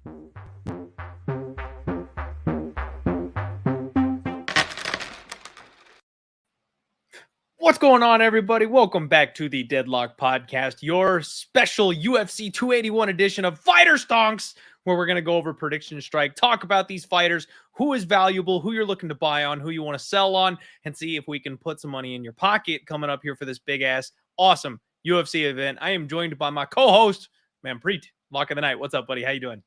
What's going on, everybody? Welcome back to the Deadlock Podcast, your special UFC 281 edition of Fighter Stonks, where we're going to go over Prediction Strike, talk about these fighters, who is valuable, who you're looking to buy on, who you want to sell on, and see if we can put some money in your pocket coming up here for this big-ass, awesome UFC event. I am joined by my co-host, Manpreet, Lock of the Night. What's up, buddy? How you doing?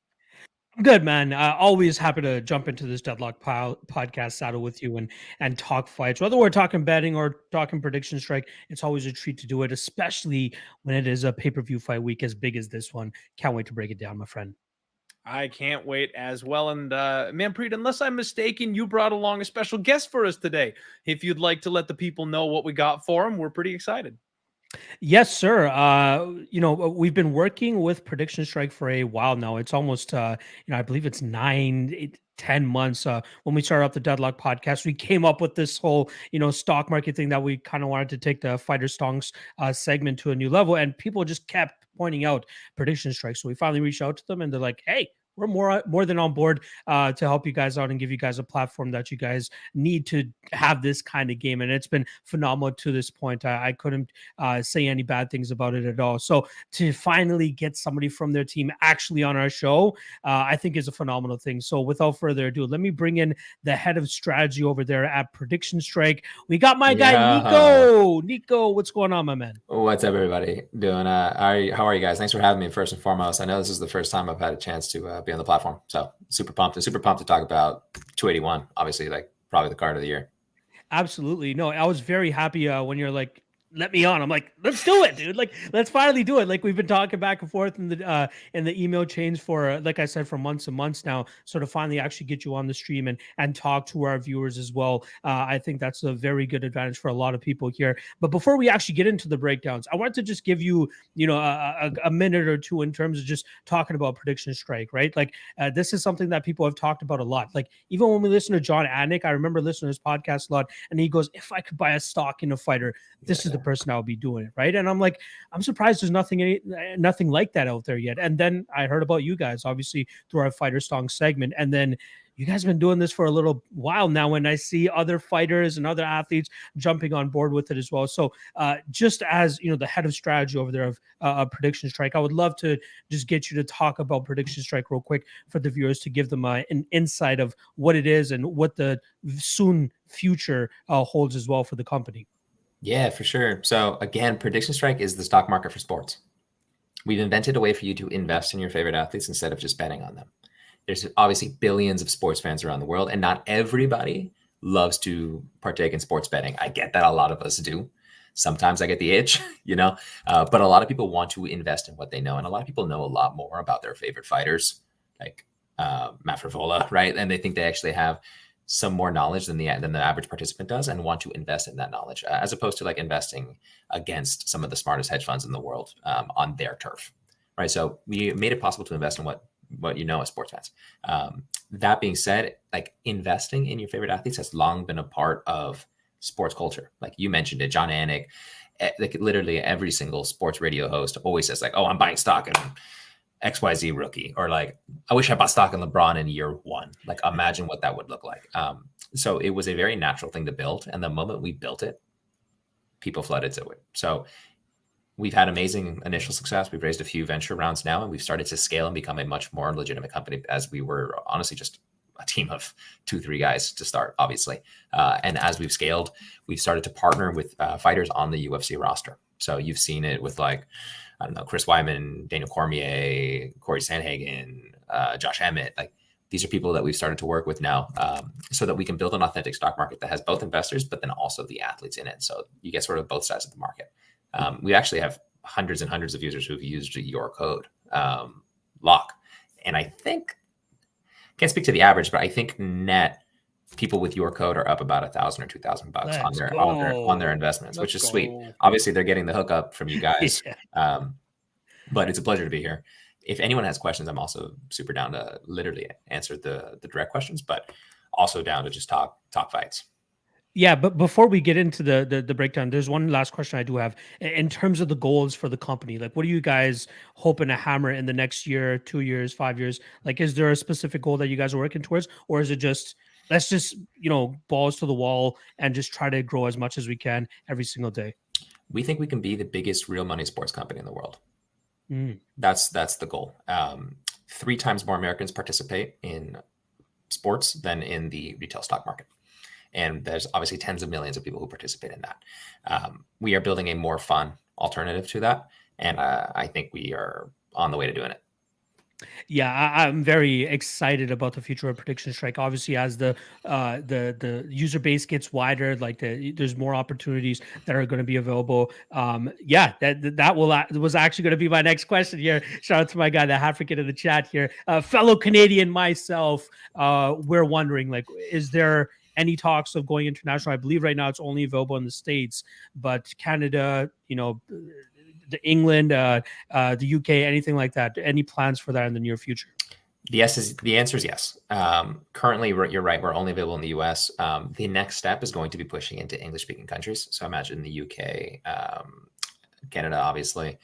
Good, man. Always happy to jump into this Deadlock podcast saddle with you and talk fights. Whether we're talking betting or talking Prediction Strike, it's always a treat to do it, especially when it is a pay-per-view fight week as big as this one. Can't wait to break it down, my friend. I can't wait as well. And Manpreet, unless I'm mistaken, you brought along a special guest for us today. If you'd like to let the people know what we got for them, we're pretty excited. Yes, sir. We've been working with Prediction Strike for a while now. It's almost, I believe it's 10 months. When we started up the Deadlock Podcast, we came up with this whole, stock market thing that we kind of wanted to take the Fighter Stonks segment to a new level. And people just kept pointing out Prediction Strike. So we finally reached out to them and they're like, hey, we're more than on board to help you guys out and give you guys a platform that you guys need to have this kind of game. And it's been phenomenal to this point. I couldn't say any bad things about it at all. So to finally get somebody from their team actually on our show, I think is a phenomenal thing. So without further ado, let me bring in the head of strategy over there at Prediction Strike. We got my guy, Nico. Nico, what's going on, my man? What's up, everybody doing? How are you guys? Thanks for having me first and foremost. I know this is the first time I've had a chance to be on the platform. So super pumped to talk about 281, obviously, like probably the card of the year. Absolutely. No, I was very happy when you're like, let me on. I'm like, let's do it, dude. Like, let's finally do it. Like, we've been talking back and forth in the email chains for, like I said, for months and months now. So to finally actually get you on the stream and talk to our viewers as well, I think that's a very good advantage for a lot of people here. But before we actually get into the breakdowns, I wanted to just give you, a minute or two in terms of just talking about Prediction Strike, right? Like, this is something that people have talked about a lot. Like, even when we listen to John Anik, I remember listening to his podcast a lot, and he goes, if I could buy a stock in a fighter, this is the person I'll be doing it, right? And I'm like, I'm surprised there's nothing like that out there yet. And then I heard about you guys, obviously, through our Fighter Stonks segment, and then you guys have been doing this for a little while now, when I see other fighters and other athletes jumping on board with it as well. So just as, the head of strategy over there of Prediction Strike, I would love to just get you to talk about Prediction Strike real quick for the viewers, to give them an insight of what it is and what the soon future holds as well for the company. Yeah, for sure. So again, Prediction Strike is the stock market for sports. We've invented a way for you to invest in your favorite athletes instead of just betting on them. There's obviously billions of sports fans around the world, and not everybody loves to partake in sports betting. I get that a lot of us do. Sometimes I get the itch, but a lot of people want to invest in what they know. And a lot of people know a lot more about their favorite fighters, like Matt Frevola, right? And they think they actually have some more knowledge than the average participant does, and want to invest in that knowledge, as opposed to like investing against some of the smartest hedge funds in the world on their turf, right? So we made it possible to invest in what as sports fans. That being said, like, investing in your favorite athletes has long been a part of sports culture. Like you mentioned it, John Anik, like literally every single sports radio host always says like, oh, I'm buying stock in XYZ rookie, or like, I wish I bought stock in LeBron in year one. Like, imagine what that would look like. So it was a very natural thing to build. And the moment we built it, people flooded to it. So we've had amazing initial success. We've raised a few venture rounds now, and we've started to scale and become a much more legitimate company, as we were honestly just a team of 2-3 guys to start, obviously. And as we've scaled, we've started to partner with fighters on the UFC roster. So you've seen it with, like, I don't know, Chris Weidman, Daniel Cormier, Corey Sandhagen, Josh Emmett. Like, these are people that we've started to work with now, so that we can build an authentic stock market that has both investors, but then also the athletes in it. So you get sort of both sides of the market. We actually have hundreds and hundreds of users who've used your code, LOCK. And I think, can't speak to the average, but I think net people with your code are up about $1,000 or $2,000 on their investments, which is sweet. Obviously, they're getting the hookup from you guys, but it's a pleasure to be here. If anyone has questions, I'm also super down to literally answer the direct questions, but also down to just talk fights. Yeah, but before we get into the breakdown, there's one last question I do have in terms of the goals for the company. Like, what are you guys hoping to hammer in the next year, 2 years, 5 years? Like, is there a specific goal that you guys are working towards, or is it just let's just balls to the wall and just try to grow as much as we can every single day? We think we can be the biggest real money sports company in the world. Mm. That's the goal. 3 times more Americans participate in sports than in the retail stock market. And there's obviously tens of millions of people who participate in that. We are building a more fun alternative to that. And I think we are on the way to doing it. Yeah, I'm very excited about the future of Prediction Strike. Obviously, as the user base gets wider, like there's more opportunities that are going to be available. Yeah, that was actually going to be my next question here. Shout out to my guy, the African in the chat here, fellow Canadian myself. We're wondering, like, is there any talks of going international? I believe right now it's only available in the States, but Canada, the England, the UK, anything like that? Any plans for that in the near future? The answer is yes. Currently, you're right. We're only available in the US. The next step is going to be pushing into English-speaking countries. So imagine the UK, Canada, obviously,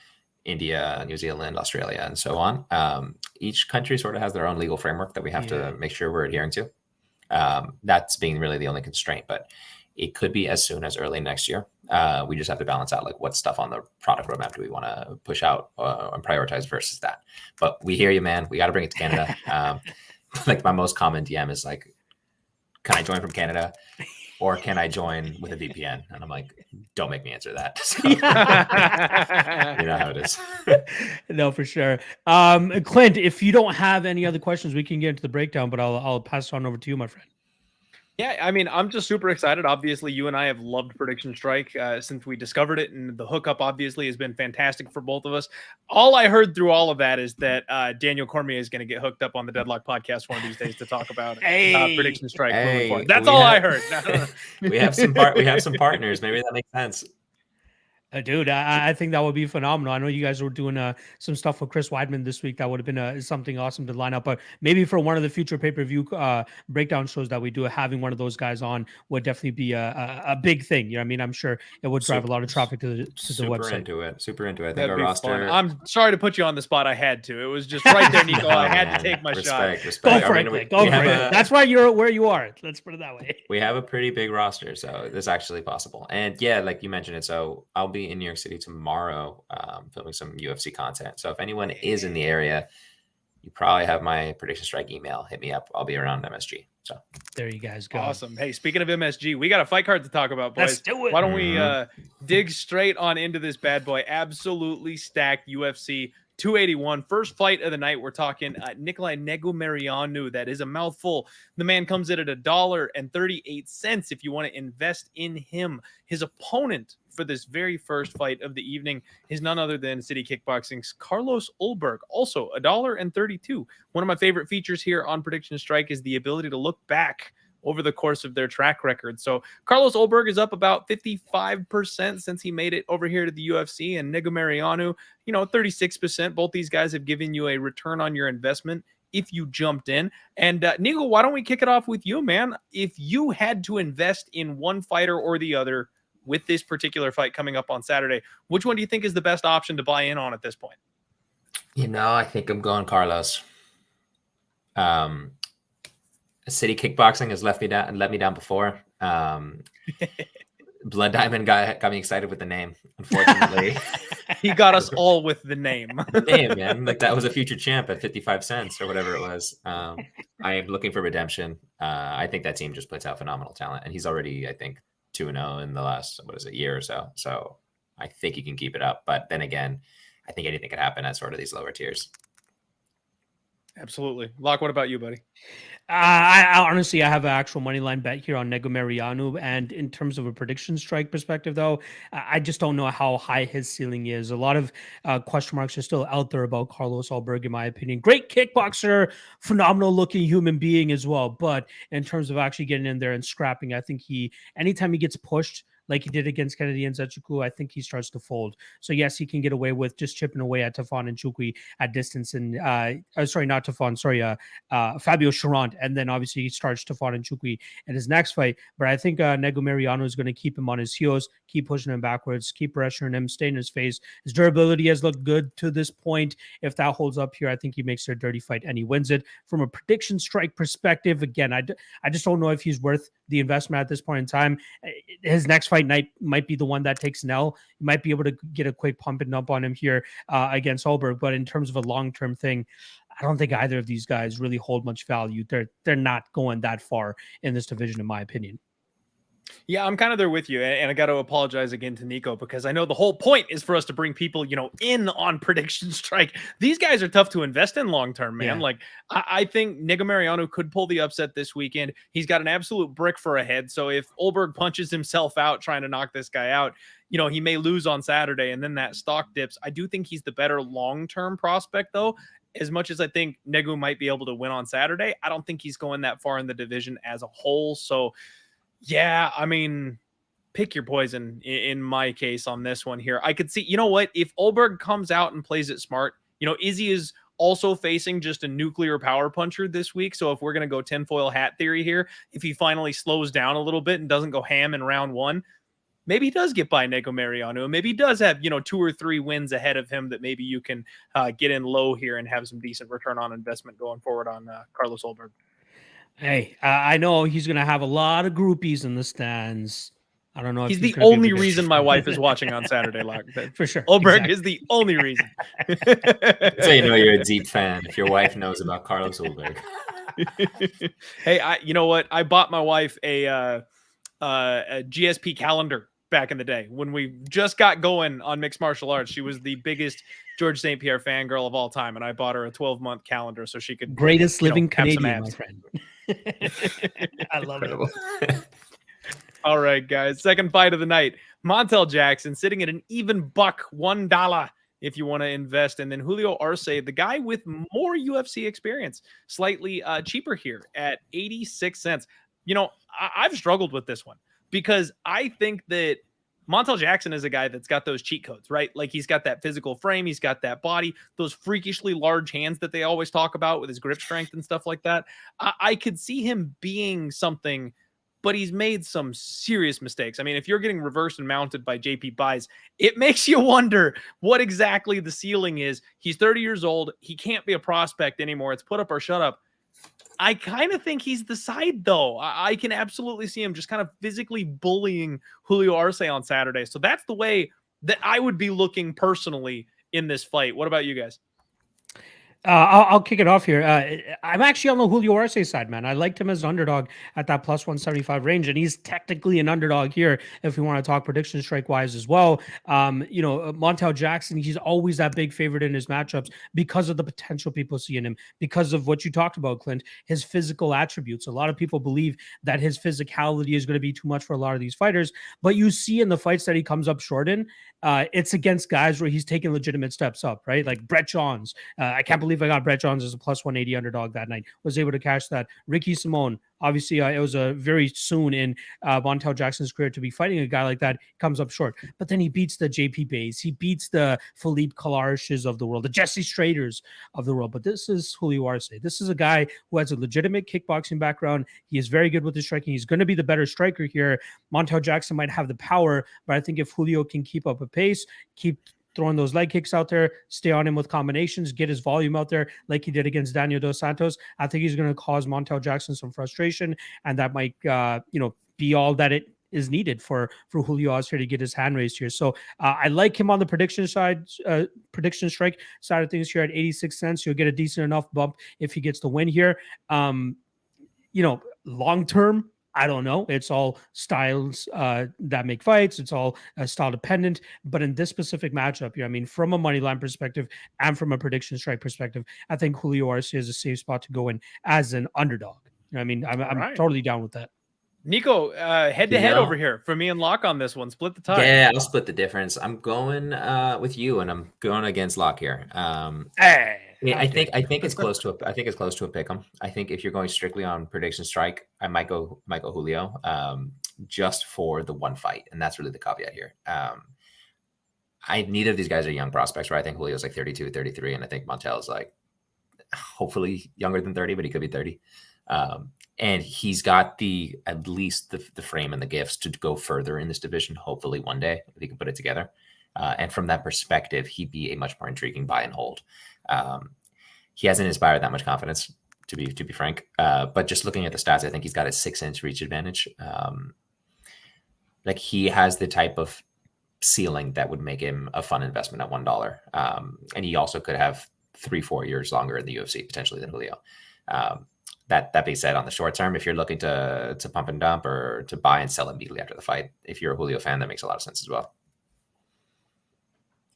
India, New Zealand, Australia, and so on. Each country sort of has their own legal framework that we have to make sure we're adhering to. That's being really the only constraint, but it could be as soon as early next year. We just have to balance out like what stuff on the product roadmap do we want to push out and prioritize versus that. But we hear you, man. We got to bring it to Canada. Like my most common DM is like, can I join from Canada or can I join with a VPN? And I'm like, don't make me answer that. So, you know how it is. No, for sure. Clint, if you don't have any other questions, we can get into the breakdown, but I'll pass it on over to you, my friend. Yeah, I mean, I'm just super excited. Obviously, you and I have loved Prediction Strike since we discovered it, and the hookup obviously has been fantastic for both of us. All I heard through all of that is that Daniel Cormier is going to get hooked up on the Deadlock podcast one of these days to talk about Prediction Strike. That's all I heard. We have some partners. Maybe that makes sense. Dude, I think that would be phenomenal. I know you guys were doing some stuff with Chris Weidman this week. That would have been something awesome to line up. But maybe for one of the future pay-per-view breakdown shows that we do, having one of those guys on would definitely be a big thing. You know what I mean? I'm sure it would drive a lot of traffic to the website. Super into it. I think our roster... I'm sorry to put you on the spot. I had to. It was just right there, Nico. I had to take my shot. Respect. Go for it. That's why you're where you are. Let's put it that way. We have a pretty big roster, so this is actually possible. And yeah, like you mentioned it, so I'll be in New York City tomorrow filming some UFC content. So if anyone is in the area, you probably have my Prediction Strike email. Hit me up. I'll be around MSG. So there you guys go. Awesome. Hey, speaking of MSG, we got a fight card to talk about, boys. Let's do it. Why don't we dig straight on into this bad boy? Absolutely stacked UFC 281. First fight of the night. We're talking Nikolai Negumereanu. That is a mouthful. The man comes in at $1.38 if you want to invest in him. His opponent for this very first fight of the evening is none other than City Kickboxing's Carlos Ulberg, also $1.32. One of my favorite features here on Prediction Strike is the ability to look back over the course of their track record. So Carlos Ulberg is up about 55% since he made it over here to the UFC, and Negumereanu, 36%. Both these guys have given you a return on your investment if you jumped in. And Nico, why don't we kick it off with you, man? If you had to invest in one fighter or the other with this particular fight coming up on Saturday, which one do you think is the best option to buy in on at this point? I think I'm going Carlos. City Kickboxing has let me down before. Blood Diamond got me excited with the name. Unfortunately, he got us all with the name. The name, man. Like that was a future champ at 55 cents or whatever it was. I am looking for redemption. I think that team just puts out phenomenal talent, and he's already, I think, 2-0 in the last year or so. So I think he can keep it up. But then again, I think anything could happen at sort of these lower tiers. Absolutely. Locke, what about you, buddy? I honestly, I have an actual money line bet here on Negumereanu, and in terms of a Prediction Strike perspective, though, I just don't know how high his ceiling is. A lot of question marks are still out there about Carlos Ulberg, in my opinion. Great kickboxer, phenomenal looking human being as well, but in terms of actually getting in there and scrapping, I think anytime he gets pushed, like he did against Kennedy and Nzechukwu, I think he starts to fold. So yes, he can get away with just chipping away at Tafon and Chukwi at distance, and not Tafon, Fabio Charant, and then obviously he starts Tafon and Chukwi in his next fight. But I think Nego Mariano is going to keep him on his heels, keep pushing him backwards, keep pressuring him, stay in his face. His durability has looked good to this point. If that holds up here, I think he makes it a dirty fight and he wins it. From a prediction strike perspective, again, I just don't know if he's worth the investment at this point in time. His next fight night might be the one that takes an L. You might be able to get a quick pump and dump on him here against Ulberg, but in terms of a long-term thing, I don't think either of these guys really hold much value. They're not going that far in this division, in my opinion. Yeah, I'm kind of there with you. And I got to apologize again to Nico, because I know the whole point is for us to bring people, in on Prediction Strike. These guys are tough to invest in long-term, man. Yeah. Like, I think Nego Mariano could pull the upset this weekend. He's got an absolute brick for a head. So if Ulberg punches himself out trying to knock this guy out, he may lose on Saturday and then that stock dips. I do think he's the better long-term prospect, though. As much as I think Nego might be able to win on Saturday, I don't think he's going that far in the division as a whole. So, yeah, I mean, pick your poison in my case on this one here. I could see, if Ulberg comes out and plays it smart, Izzy is also facing just a nuclear power puncher this week. So if we're going to go tinfoil hat theory here, if he finally slows down a little bit and doesn't go ham in round one, maybe he does get by Nego Mariano. Maybe he does have, 2 or 3 wins ahead of him that maybe you can get in low here and have some decent return on investment going forward on Carlos Ulberg. Hey, I know he's going to have a lot of groupies in the stands. I don't know. He's the only reason my wife is watching on Saturday, for sure. Ulberg is the only reason. So you're a deep fan if your wife knows about Carlos Ulberg. Hey, you know what? I bought my wife a GSP calendar back in the day when we just got going on mixed martial arts. She was the biggest George St. Pierre fangirl of all time, and I bought her a 12-month calendar so she could greatest living Canadian, my friend. I love it. All right, guys. Second fight of the night. Montel Jackson sitting at an even $1 if you want to invest. And then Julio Arce, the guy with more UFC experience, slightly cheaper here at 86 cents. I've struggled with this one because I think that Montel Jackson is a guy that's got those cheat codes, right? Like he's got that physical frame, he's got that body, those freakishly large hands that they always talk about with his grip strength and stuff like that. I could see him being something, but he's made some serious mistakes. I mean, if you're getting reversed and mounted by JP Buys, it makes you wonder what exactly the ceiling is. He's 30 years old. He can't be a prospect anymore. It's put up or shut up. I kind of think he's the side, though. I can absolutely see him just kind of physically bullying Julio Arce on Saturday. So that's the way that I would be looking personally in this fight. What about you guys? I'll kick it off here. I'm actually on the Julio Arce side, man. I liked him as an underdog at that plus 175 range, and he's technically an underdog here if we want to talk prediction strike wise as well. Montel Jackson, he's always that big favorite in his matchups because of the potential people see in him, because of what you talked about, Clint, his physical attributes. A lot of people believe that his physicality is going to be too much for a lot of these fighters, but you see in the fights that he comes up short in, it's against guys where he's taking legitimate steps up, right? Like Brett Johns. I can't believe I got Brett Johns as a plus 180 underdog that night. Was able to cash that. Ricky Simone, obviously, it was a very soon in Montel Jackson's career to be fighting a guy like that. He comes up short, but then he beats the JP Bays. He beats the Philippe Kalarshes of the world, the Jesse Straters of the world. But this is Julio Arce. This is a guy who has a legitimate kickboxing background. He is very good with his striking. He's going to be the better striker here. Montel Jackson might have the power, but I think if Julio can keep up a pace, keep throwing those leg kicks out there, stay on him with combinations, get his volume out there like he did against Daniel Dos Santos, I think he's going to cause Montel Jackson some frustration, and that might, be all that it is needed for Julio Arce to get his hand raised here. So I like him on the prediction strike side of things here at 86 cents. You'll get a decent enough bump if he gets the win here. Long term, I don't know. It's all styles that make fights. It's all style dependent. But in this specific matchup, from a money line perspective and from a prediction strike perspective, I think Julio Arce is a safe spot to go in as an underdog. I'm right. Totally down with that. Nico, head to head over here for me and Locke on this one. Split the time. Yeah, I'll split the difference. I'm going with you, and I'm going against Locke here. Yeah, How dare I you. think it's close to a pick 'em. I think if you're going strictly on prediction strike, I might go Julio, just for the one fight, and that's really the caveat here. Neither of these guys are young prospects, right? I think Julio's like 32, 33, and I think Montel's like hopefully younger than 30, but he could be 30. And he's got at least the frame and the gifts to go further in this division. Hopefully one day if he can put it together. And from that perspective, he'd be a much more intriguing buy and hold. He hasn't inspired that much confidence, to be frank. But just looking at the stats, I think he's got a 6-inch reach advantage. Like he has the type of ceiling that would make him a fun investment at $1. And he also could have 3-4 years longer in the UFC potentially than Julio. That being said, on the short term, if you're looking to pump and dump or to buy and sell immediately after the fight, if you're a Julio fan, that makes a lot of sense as well.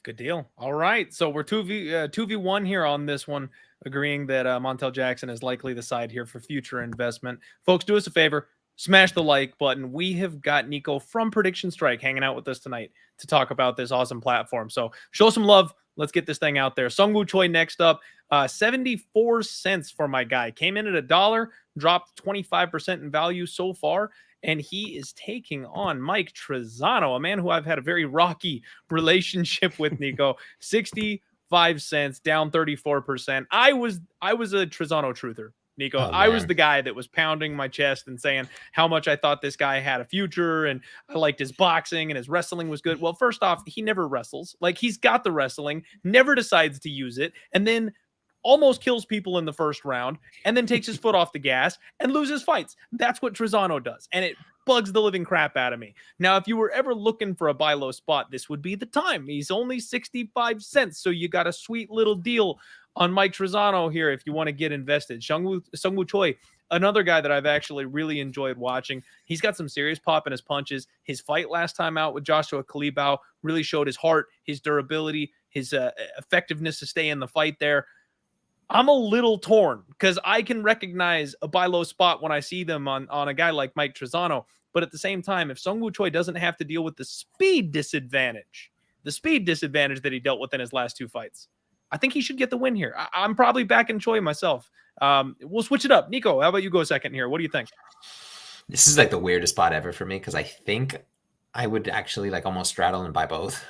Good deal. All right. So we're 2v1 here on this one, agreeing that Montel Jackson is likely the side here for future investment. Folks, do us a favor. Smash the like button. We have got Nico from Prediction Strike hanging out with us tonight to talk about this awesome platform. So show some love. Let's get this thing out there. Sungwoo Choi next up. 74 cents for my guy. Came in at $1, dropped 25% in value so far. And he is taking on Mike Trizano, a man who I've had a very rocky relationship with, Nico. 65 cents, down 34%. I was a Trizano truther, Nico. I was the guy that was pounding my chest and saying how much I thought this guy had a future and I liked his boxing and his wrestling was good. Well, first off, he never wrestles. Like, he's got the wrestling, never decides to use it, and then almost kills people in the first round and then takes his foot off the gas and loses fights. That's what Trizano does. And it bugs the living crap out of me. Now, if you were ever looking for a buy low spot, this would be the time. He's only 65 cents. So you got a sweet little deal on Mike Trizano here if you want to get invested. Sungwoo Choi, another guy that I've actually really enjoyed watching. He's got some serious pop in his punches. His fight last time out with Joshua Kalibau really showed his heart, his durability, his effectiveness to stay in the fight there. I'm a little torn because I can recognize a buy low spot when I see them on a guy like Mike Trizano. But at the same time, if Sungwoo Choi doesn't have to deal with the speed disadvantage that he dealt with in his last two fights, I think he should get the win here. I'm probably backing Choi myself. We'll switch it up. Nico, how about you go second here? What do you think? This is like the weirdest spot ever for me because I think I would actually like almost straddle and buy both,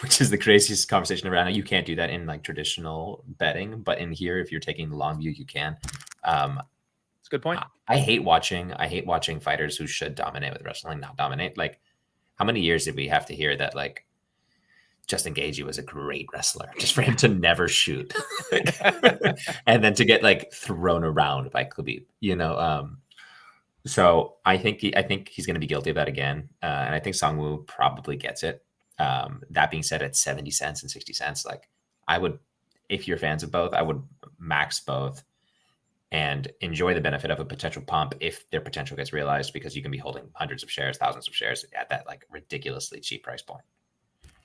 which is the craziest conversation around. You can't do that in like traditional betting, but in here, if you're taking the long view, you can. That's a good point. I hate watching fighters who should dominate with wrestling not dominate. Like, how many years did we have to hear that like Justin Gaethje was a great wrestler just for him to never shoot, and then to get like thrown around by Khabib, So I think he's going to be guilty of that again, and I think Sungwoo probably gets it. That being said, at 70 cents and 60 cents, like I would, if you're fans of both, I would max both and enjoy the benefit of a potential pump if their potential gets realized, because you can be holding hundreds of shares, thousands of shares at that like ridiculously cheap price point.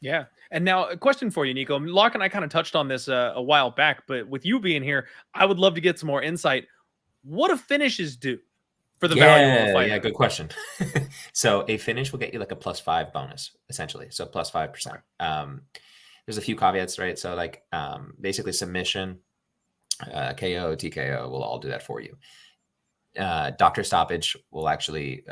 Yeah. And now a question for you, Nico. Locke and I kind of touched on this a while back, but with you being here, I would love to get some more insight. What do finishes do for the value of the fight? Yeah, good question. So a finish will get you like a +5 bonus, essentially. So +5%. There's a few caveats, right? So like basically submission, KO, TKO will all do that for you. Doctor stoppage will actually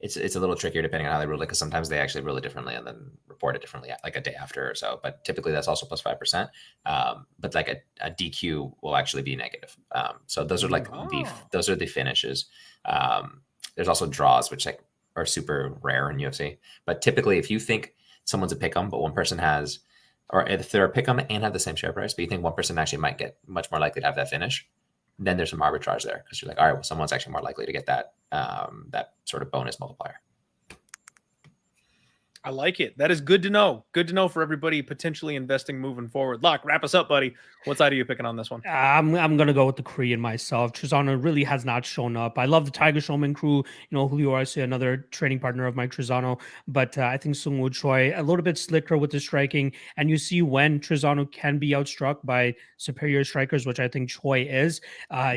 it's a little trickier depending on how they rule it, because sometimes they actually rule it differently and then report it differently like a day after or so. But typically that's also +5%. But like a DQ will actually be negative. So those are like those are the finishes. There's also draws, which like are super rare in UFC. But typically, if you think someone's a pick'em, but one person has, or if they're a pick'em and have the same share price, but you think one person actually might get much more likely to have that finish, then there's some arbitrage there, because you're like, all right, well, someone's actually more likely to get that that sort of bonus multiplier. I like it. That is good to know. Good to know for everybody potentially investing moving forward. Locke, wrap us up, buddy. What side are you picking on this one? I'm going to go with the Korean myself. Trizano really has not shown up. I love the Tiger Showman crew. Julio Arce, another training partner of Mike Trizano. But I think Sungwoo Choi, a little bit slicker with the striking. And you see when Trizano can be outstruck by superior strikers, which I think Choi is,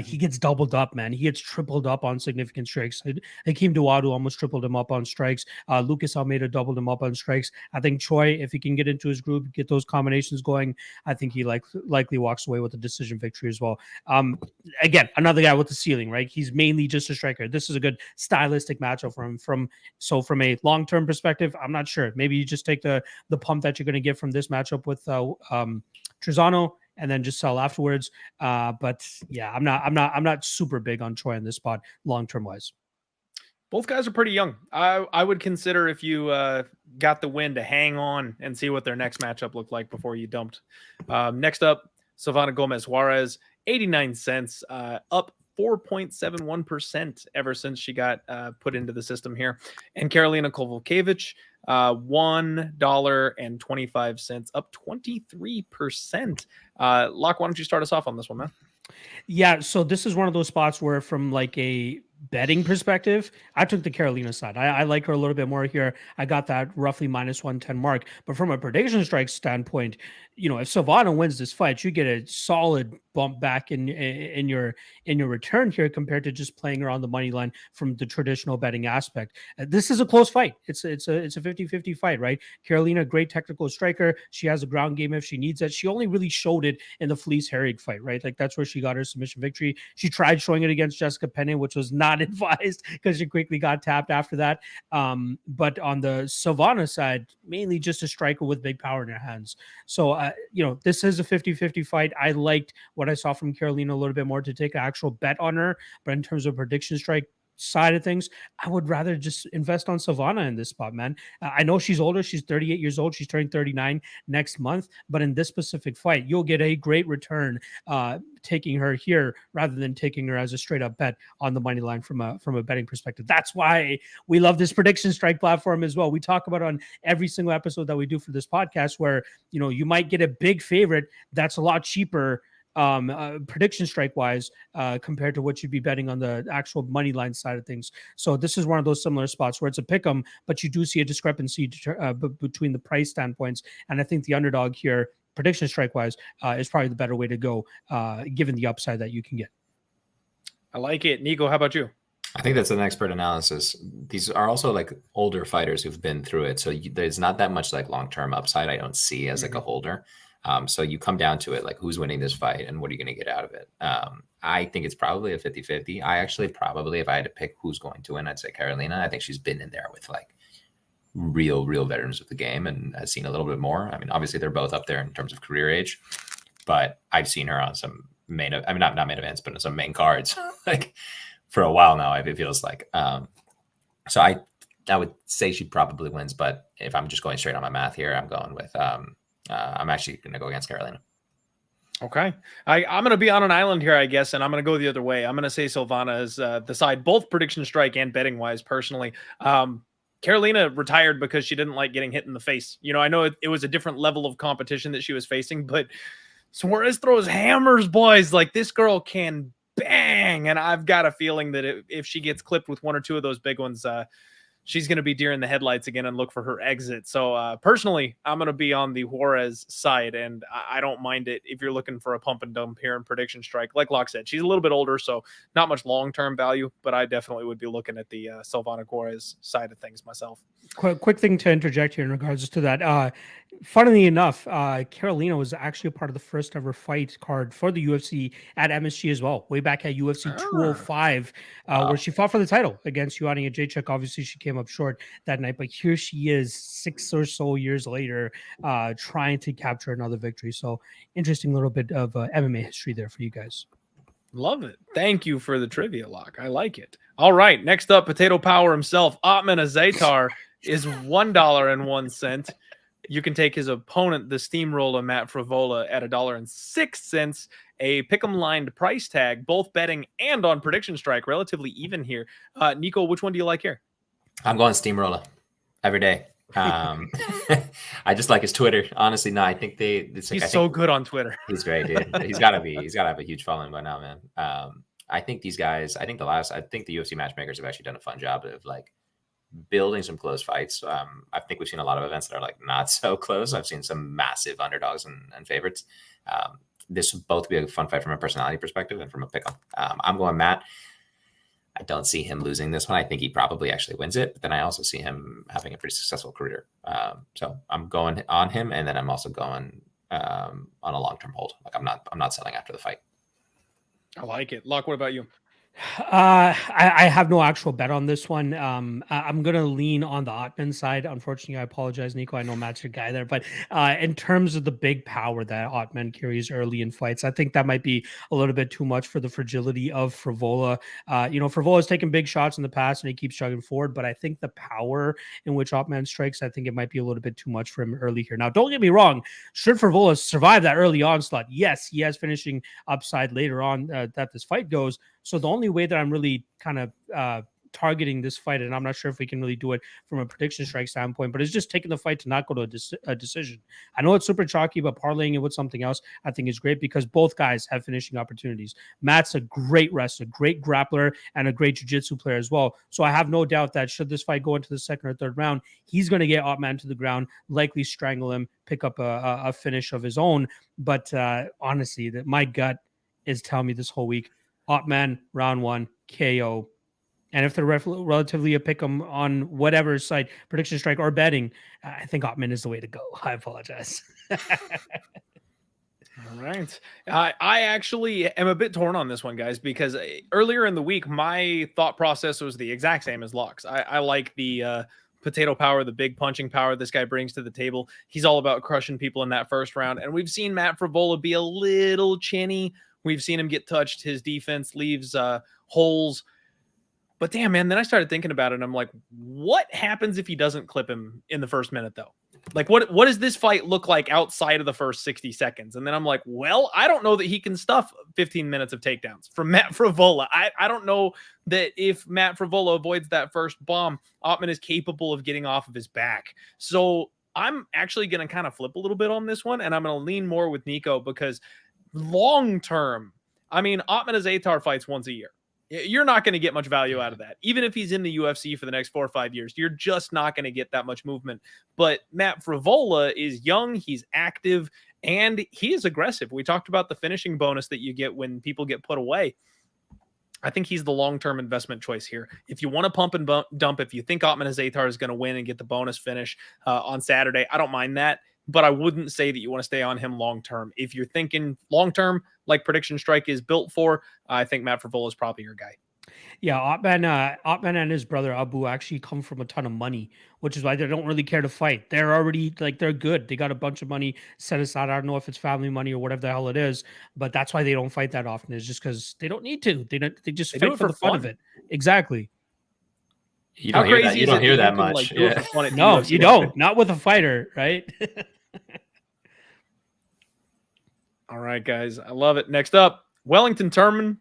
he gets doubled up, man. He gets tripled up on significant strikes. Hakeem Dawodu almost tripled him up on strikes. Lucas Almeida doubled him up on strikes. I think Choi, if he can get into his group, get those combinations going, I think he likely walks away with a decision victory as well. Again, another guy with the ceiling, right? He's mainly just a striker. This is a good stylistic matchup for him. From a long-term perspective, I'm not sure. Maybe you just take the pump that you're going to get from this matchup with Trizano and then just sell afterwards. But yeah, I'm not super big on Choi in this spot long-term wise. Both guys are pretty young. I would consider, if you got the win, to hang on and see what their next matchup looked like before you dumped. Next up, Silvana Gomez Juarez, 89 cents, up 4.71% ever since she got put into the system here. And Karolina Kowalkiewicz, $1.25, up 23%. Locke, why don't you start us off on this one, man? Yeah, so this is one of those spots where, from like a betting perspective, I took the Karolina side. I like her a little bit more here. I got that roughly minus 110 mark. But from a prediction strike standpoint, if Silvana wins this fight, you get a solid bump back in your return here compared to just playing her on the money line from the traditional betting aspect. This is a close fight. It's a 50-50 fight, right? Karolina, great technical striker. She has a ground game if she needs it. She only really showed it in the Felice Herrig fight, right? Like, that's where she got her submission victory. She tried showing it against Jessica Penne, which was not advised because she quickly got tapped after that. But on the Silvana side, mainly just a striker with big power in her hands. So, this is a 50-50 fight. I liked what I saw from Karolina a little bit more to take an actual bet on her. But in terms of prediction strike side of things, I would rather just invest on Silvana in this spot, man. I know she's older. She's 38 years old. She's turning 39 next month. But in this specific fight, you'll get a great return taking her here rather than taking her as a straight up bet on the money line from a betting perspective. That's why we love this prediction strike platform as well. We talk about it on every single episode that we do for this podcast, where you might get a big favorite that's a lot cheaper prediction strike wise compared to what you'd be betting on the actual money line side of things. So this is one of those similar spots where it's a pick 'em, but you do see a discrepancy between the price standpoints. And I think the underdog here, prediction strike wise, is probably the better way to go, given the upside that you can get. I like it. Nico, how about you? I think that's an expert analysis. These are also like older fighters who've been through it. So there's not that much like long-term upside I don't see as like a holder. So you come down to it, like, who's winning this fight and what are you going to get out of it? I think it's probably a 50-50. I actually probably, if I had to pick who's going to win, I'd say Karolina. I think she's been in there with like real veterans of the game and has seen a little bit more. I mean, obviously they're both up there in terms of career age, but I've seen her on some not main events, but on some main cards like for a while now, it feels like. So I would say she probably wins, but if I'm just going straight on my math here, I'm going with, I'm actually going to go against Karolina. Okay. I'm going to be on an island here, I guess, and I'm going to go the other way. I'm going to say Silvana is the side, both prediction strike and betting wise, personally. Karolina retired because she didn't like getting hit in the face. I know it was a different level of competition that she was facing, but Suarez throws hammers, boys. Like, this girl can bang. And I've got a feeling that if she gets clipped with one or two of those big ones, she's going to be deer in the headlights again and look for her exit. So personally, I'm going to be on the Juarez side, and I don't mind it if you're looking for a pump and dump here in prediction strike. Like Locke said, she's a little bit older, so not much long-term value, but I definitely would be looking at the Silvana Juarez side of things myself. Quick thing to interject here in regards to that. Funnily enough, Karolina was actually a part of the first ever fight card for the UFC at MSG as well, way back at UFC 205, where she fought for the title against Joanna Jacek. Obviously, she came up short that night, but here she is 6 or so years later, trying to capture another victory. So interesting little bit of MMA history there for you guys. Love it. Thank you for the trivia, Locke. I like it. All right, next up, Potato Power himself, Ottman Azaitar, is $1.01. You can take his opponent, the steamroller Matt Frevola, at $1.06. A pick'em lined price tag, both betting and on prediction strike, relatively even here. Nico, which one do you like here? I'm going steamroller every day. I just like his Twitter. Honestly, no, I think he's so good on Twitter. He's great, dude. He's got to have a huge following by now, man. I think these guys, I think the UFC matchmakers have actually done a fun job of like building some close fights. I think we've seen a lot of events that are like not so close. I've seen some massive underdogs and favorites. This would both be a fun fight from a personality perspective and from a pick'em. I'm going Matt. I don't see him losing this one. I think he probably actually wins it, but then I also see him having a pretty successful career. So I'm going on him, and then I'm also going on a long-term hold. Like I'm not selling after the fight. I like it. Locke, what about you? I have no actual bet on this one. I'm gonna lean on the Ottman side. Unfortunately, I apologize, Nico. I know Matt's your guy there, but in terms of the big power that Ottman carries early in fights, I think that might be a little bit too much for the fragility of Frevola. Frevola has taken big shots in the past and he keeps chugging forward, but I think the power in which Ottman strikes, I think it might be a little bit too much for him early here. Now, don't get me wrong. Should Frevola survive that early onslaught? Yes, he has finishing upside later on that this fight goes. So the only way that I'm really kind of targeting this fight, and I'm not sure if we can really do it from a prediction strike standpoint, but it's just taking the fight to not go to a decision. I know it's super chalky, but parlaying it with something else I think is great because both guys have finishing opportunities. Matt's a great wrestler, great grappler, and a great jiu-jitsu player as well. So I have no doubt that should this fight go into the second or third round, he's going to get Ottman to the ground, likely strangle him, pick up a finish of his own. But honestly, my gut is telling me this whole week, Ottman, round 1, KO. And if they're relatively a pick 'em on whatever side, prediction strike or betting, I think Ottman is the way to go. I apologize. All right. I actually am a bit torn on this one, guys, because earlier in the week, my thought process was the exact same as Locke's. I like the potato power, the big punching power this guy brings to the table. He's all about crushing people in that first round. And we've seen Matt Frevola be a little chinny. We've seen him get touched. His defense leaves holes. But damn, man, then I started thinking about it, and I'm like, what happens if he doesn't clip him in the first minute, though? Like, what does this fight look like outside of the first 60 seconds? And then I'm like, well, I don't know that he can stuff 15 minutes of takedowns from Matt Frevola. I don't know that if Matt Frevola avoids that first bomb, Ottman is capable of getting off of his back. So I'm actually going to kind of flip a little bit on this one, and I'm going to lean more with Nico because long term, I mean, Ottman Azaitar fights once a year. You're not going to get much value out of that. Even if he's in the UFC for the next 4 or 5 years, you're just not going to get that much movement. But Matt Frevola is young, he's active, and he is aggressive. We talked about the finishing bonus that you get when people get put away. I think he's the long-term investment choice here. If you want to pump and dump, if you think Ottman Azaitar is going to win and get the bonus finish on Saturday, I don't mind that. But I wouldn't say that you want to stay on him long-term. If you're thinking long-term, like Prediction Strike is built for, I think Matt Frevola is probably your guy. Yeah, Ottman and his brother Abu actually come from a ton of money, which is why they don't really care to fight. They're already they're good. They got a bunch of money set aside. I don't know if it's family money or whatever the hell it is, but that's why they don't fight that often. It's just because they don't need to. They just fight for the fun of it. Exactly. You don't hear that. You don't hear that much. No, you don't. Not with a fighter, right? All right, guys. I love it. Next up, Wellington Turman,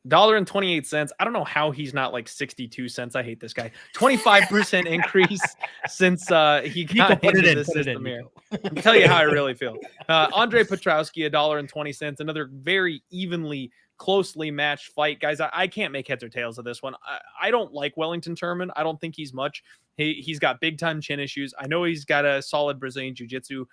$1.28. I don't know how he's not like 62 cents. I hate this guy. 25% increase since he got into this system here. I'll tell you how I really feel. Andre Petroski, $1.20. Another very evenly, closely matched fight. Guys, I can't make heads or tails of this one. I don't like Wellington Turman. I don't think he's much. He's got big-time chin issues. I know he's got a solid Brazilian jiu-jitsu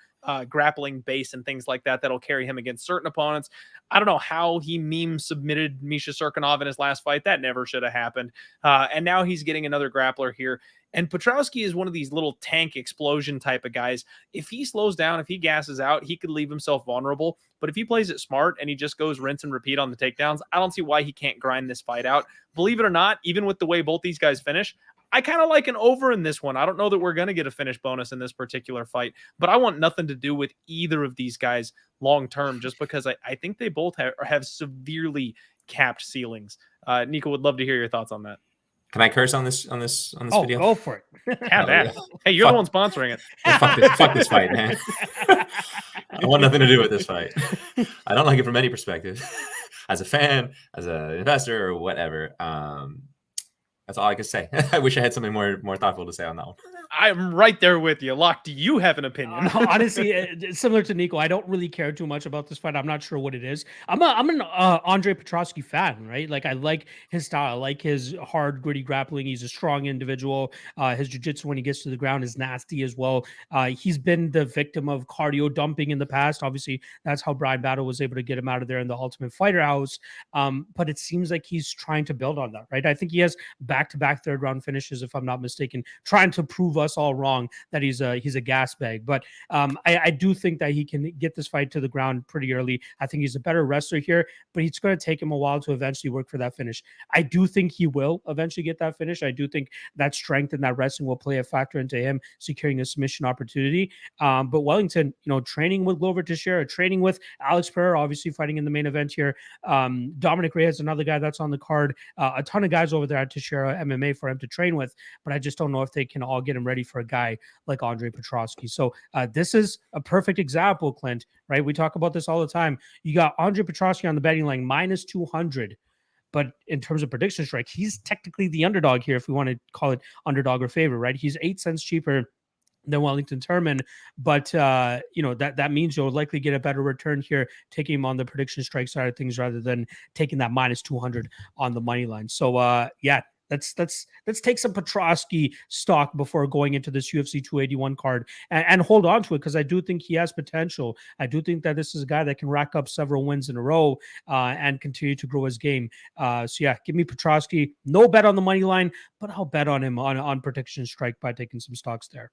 grappling base and things like that that'll carry him against certain opponents. I don't know how he submitted Misha Serkinov in his last fight. That never should have happened. And now he's getting another grappler here. And Petroski is one of these little tank explosion type of guys. If he slows down, if he gasses out, he could leave himself vulnerable. But if he plays it smart and he just goes rinse and repeat on the takedowns, I don't see why he can't grind this fight out. Believe it or not, even with the way both these guys finish, I kind of like an over in this one. I don't know that we're going to get a finish bonus in this particular fight, but I want nothing to do with either of these guys long-term, just because I think they both have severely capped ceilings. Nico, would love to hear your thoughts on that. Can I curse on this video? Go for it. Have that. Hey, you're the one sponsoring it. Fuck this fight, man. I want nothing to do with this fight. I don't like it from any perspective. As a fan, as an investor, or whatever. That's all I can say. I wish I had something more thoughtful to say on that one. I'm right there with you. Locke, do you have an opinion? Honestly, similar to Nico, I don't really care too much about this fight. I'm not sure what it is. I'm an Andre Petroski fan, right? Like I like his style, I like his hard, gritty grappling. He's a strong individual. His jiu-jitsu when he gets to the ground is nasty as well. He's been the victim of cardio dumping in the past. Obviously, that's how Brian Battle was able to get him out of there in the Ultimate Fighter house. But it seems like he's trying to build on that, right? I think he has back-to-back third round finishes, if I'm not mistaken, trying to prove us all wrong that he's a gas bag. But I do think that he can get this fight to the ground pretty early. I think he's a better wrestler here, but it's going to take him a while to eventually work for that finish. I do think he will eventually get that finish. I do think that strength and that wrestling will play a factor into him securing a submission opportunity. But Wellington, training with Glover Teixeira, training with Alex Pereira, obviously fighting in the main event here. Dominic Reyes, another guy that's on the card. A ton of guys over there at Teixeira MMA for him to train with, but I just don't know if they can all get him ready for a guy like Andre Petroski. So this is a perfect example, Clint, right? We talk about this all the time. You got Andre Petroski on the betting line minus 200. But in terms of prediction strike, he's technically the underdog here, if we want to call it underdog or favorite, right? He's 8 cents cheaper than Wellington Turman, but that means you'll likely get a better return here, taking him on the prediction strike side of things rather than taking that minus 200 on the money line. So let's take some Petroski stock before going into this UFC 281 card and hold on to it, because I do think he has potential. I do think that this is a guy that can rack up several wins in a row and continue to grow his game. Give me Petroski. No bet on the money line, but I'll bet on him on prediction strike by taking some stocks there.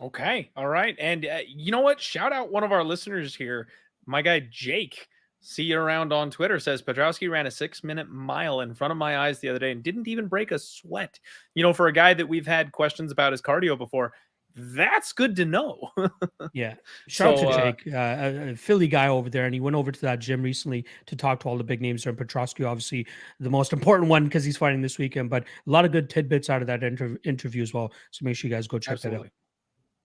Okay. All right. And you know what? Shout out one of our listeners here. My guy, Jake. See you around on Twitter, says Petroski ran a 6-minute mile in front of my eyes the other day and didn't even break a sweat. For a guy that we've had questions about his cardio before, that's good to know. Yeah. Shout out to Jake, a Philly guy over there. And he went over to that gym recently to talk to all the big names there. And Petroski, obviously the most important one because he's fighting this weekend, but a lot of good tidbits out of that interview as well. So make sure you guys go check that out.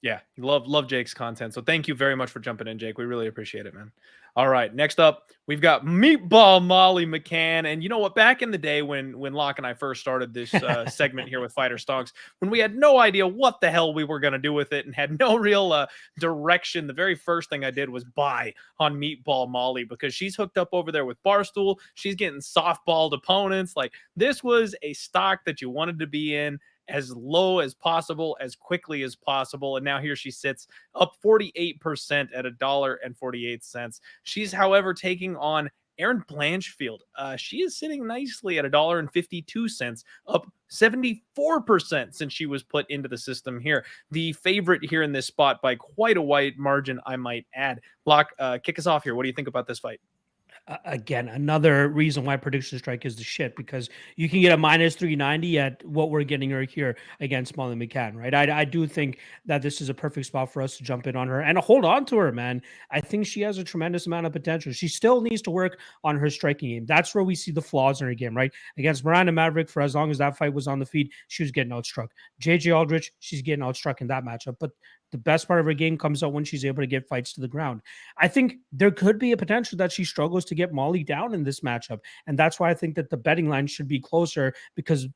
Yeah, love Jake's content. So thank you very much for jumping in, Jake. We really appreciate it, man. All right, next up, we've got Meatball Molly McCann. And you know what? Back in the day when Locke and I first started this segment here with Fighter Stonks, when we had no idea what the hell we were going to do with it and had no real direction, the very first thing I did was buy on Meatball Molly because she's hooked up over there with Barstool. She's getting softballed opponents. Like, this was a stock that you wanted to be in as low as possible, as quickly as possible. And now here she sits up 48% at $1.48. She's, however, taking on Erin Blanchfield. She is sitting nicely at $1.52, up 74% since she was put into the system here. The favorite here in this spot by quite a wide margin, I might add. Locke, kick us off here. What do you think about this fight? Again, another reason why prediction strike is the shit, because you can get a minus 390 at what we're getting her here against Molly McCann, right? I do think that this is a perfect spot for us to jump in on her and hold on to her, man. I think she has a tremendous amount of potential. She still needs to work on her striking game. That's where we see the flaws in her game, right? Against Miranda Maverick, for as long as that fight was on the feed, she was getting outstruck. JJ Aldrich, she's getting outstruck in that matchup, but the best part of her game comes out when she's able to get fights to the ground. I think there could be a potential that she struggles to get Molly down in this matchup. And that's why I think that the betting line should be closer, because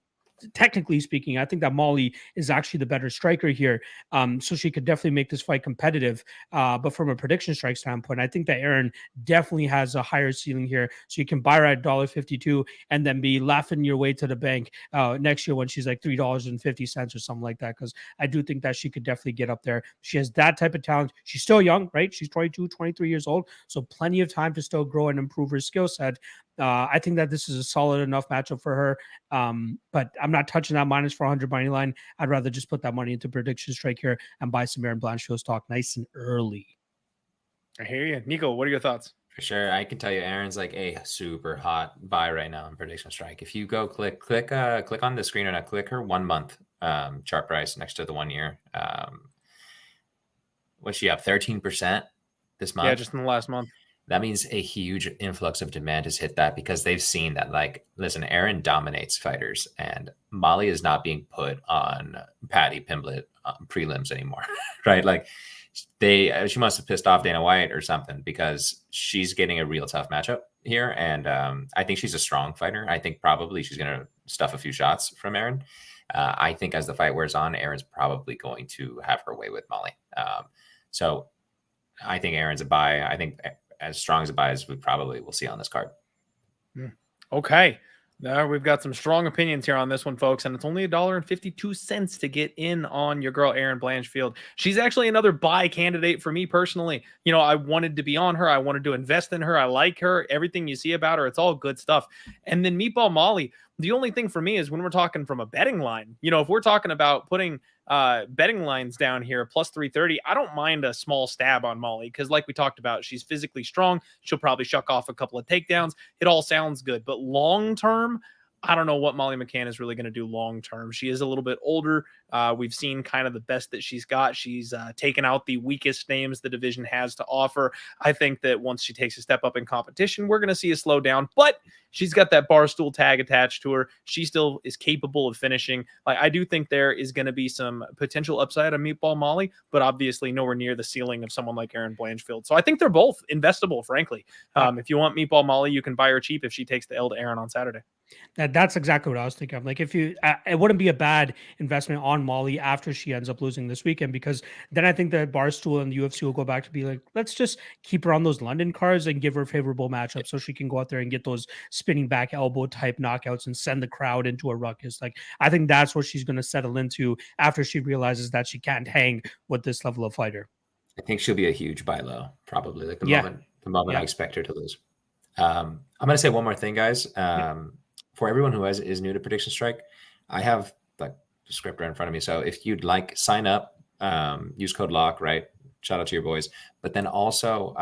technically speaking, I think that Molly is actually the better striker here. So she could definitely make this fight competitive. But from a prediction strike standpoint, I think that Erin definitely has a higher ceiling here. So you can buy her at $1.52 and then be laughing your way to the bank next year when she's like $3.50 or something like that. Because I do think that she could definitely get up there. She has that type of talent. She's still young, right? She's 22, 23 years old. So plenty of time to still grow and improve her skill set. I think that this is a solid enough matchup for her. But I'm not touching that minus 400 money line. I'd rather just put that money into prediction strike here and buy some Erin Blanchfield stock nice and early. I hear you. Nico, what are your thoughts? For sure. I can tell you Erin's like a super hot buy right now in prediction strike. If you go click on the screen, or not click her 1 month chart price next to the 1 year. What's she up 13% this month? Yeah, just in the last month. That means a huge influx of demand has hit that, because they've seen that, like, listen, Erin dominates fighters and Molly is not being put on Patty Pimblett prelims anymore, right? Like, she must have pissed off Dana White or something, because she's getting a real tough matchup. here, and I think she's a strong fighter. I think probably she's going to stuff a few shots from Erin. I think as the fight wears on, Erin's probably going to have her way with Molly. So I think Erin's a buy. I think as strong as a buy as we probably will see on this card. Okay. Now we've got some strong opinions here on this one, folks, and it's only $1.52 to get in on your girl Erin Blanchfield. She's actually another buy candidate for me personally. You know, I wanted to be on her. I wanted to invest in her. I like her. Everything you see about her, it's all good stuff. And then Meatball Molly, the only thing for me is when we're talking from a betting line, you know, if we're talking about putting betting lines down here, plus 330, I don't mind a small stab on Molly because like we talked about, she's physically strong. She'll probably shuck off a couple of takedowns. It all sounds good, but long term, I don't know what Molly McCann is really going to do long term. She is a little bit older. We've seen kind of the best that she's got. She's taken out the weakest names the division has to offer. I think that once she takes a step up in competition, we're going to see a slowdown, but she's got that barstool tag attached to her. She still is capable of finishing. Like, I do think there is going to be some potential upside on Meatball Molly, but obviously nowhere near the ceiling of someone like Erin Blanchfield. So I think they're both investable, frankly. If you want Meatball Molly, you can buy her cheap if she takes the L to Erin on Saturday. That's exactly what I was thinking of. Like, if you, it wouldn't be a bad investment on Molly after she ends up losing this weekend, because then I think that Barstool and the UFC will go back to be like, let's just keep her on those London cards and give her favorable matchups so she can go out there and get those spinning back elbow type knockouts and send the crowd into a ruckus. Like, I think that's what she's going to settle into after she realizes that she can't hang with this level of fighter. I think she'll be a huge buy low, probably like the moment I expect her to lose. I'm going to say one more thing, guys. For everyone who is new to Prediction Strike, I have like the script right in front of me. So if you'd like, sign up, use code LOCK, right? Shout out to your boys. But then also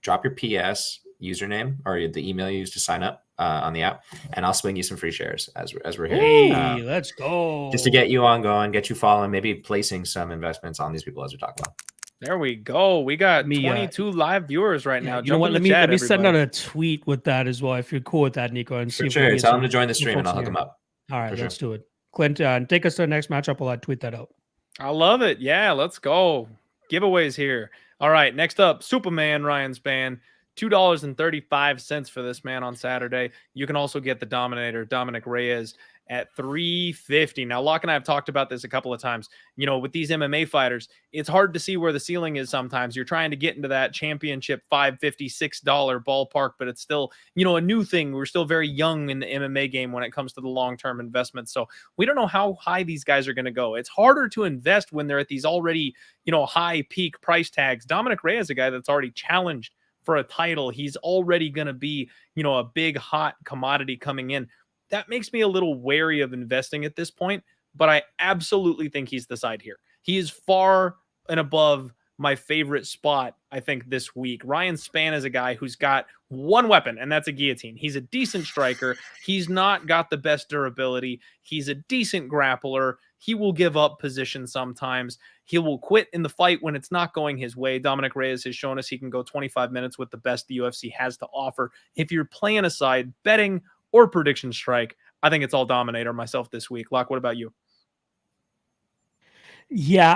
drop your PS username or the email you used to sign up on the app, and I'll swing you some free shares as we're here. Hey, let's go. Just to get you on going, get you following, maybe placing some investments on these people as we talk about. There we go. We got 22 live viewers right now. You know what? Let me send out a tweet with that as well, if you're cool with that, Nico. And see sure. Tell them to join the stream and I'll hook them up. All right, let's do it. Clint, take us to the next matchup. I'll tweet that out. I love it. Yeah, let's go. Giveaways here. All right, next up, Superman Ryan Spann. $2.35 for this man on Saturday. You can also get the Dominator, Dominic Reyes, at $3.50. Now, Locke and I have talked about this a couple of times. You know, with these MMA fighters, it's hard to see where the ceiling is sometimes. You're trying to get into that championship $5.50, $6 ballpark, but it's still, you know, a new thing. We're still very young in the MMA game when it comes to the long-term investments. So we don't know how high these guys are going to go. It's harder to invest when they're at these already, you know, high peak price tags. Dominic Reyes is a guy that's already challenged for a title. He's already going to be, you know, a big hot commodity coming in. That makes me a little wary of investing at this point, but I absolutely think he's the side here. He is far and above my favorite spot, I think, this week. Ryan Spann is a guy who's got one weapon, and that's a guillotine. He's a decent striker. He's not got the best durability. He's a decent grappler. He will give up position sometimes. He will quit in the fight when it's not going his way. Dominic Reyes has shown us he can go 25 minutes with the best the UFC has to offer. If you're playing aside betting or Prediction Strike, I think it's all Dominator myself this week. Locke, what about you? Yeah,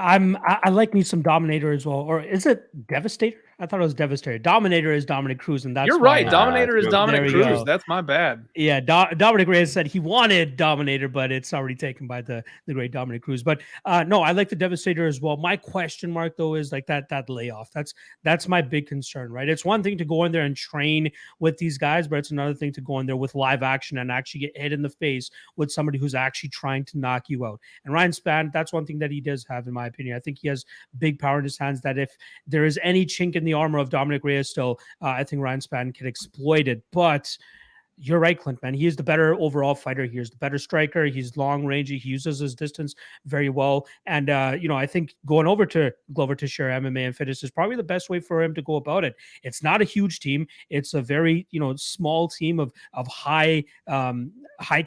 I like me some Dominator as well. Or is it Devastator? I thought it was Devastator. Dominator is Dominic Cruz, and that's you're right. Dominator is Dominic Cruz. That's my bad. Yeah, Dominic Reyes said he wanted Dominator, but it's already taken by the great Dominic Cruz. But no, I like the Devastator as well. My question mark though is like that layoff. That's my big concern, right? It's one thing to go in there and train with these guys, but it's another thing to go in there with live action and actually get hit in the face with somebody who's actually trying to knock you out. And Ryan Spann, that's one thing that he does have, in my opinion. I think he has big power in his hands that if there is any chink in the armor of Dominic Reyes still, I think Ryan Spann can exploit it. But you're right, Clint, man. He is the better overall fighter. He's the better striker. He's long rangey. He uses his distance very well. And, you know, I think going over to Glover Teixeira MMA and Fitness is probably the best way for him to go about it. It's not a huge team. It's a very, you know, small team of high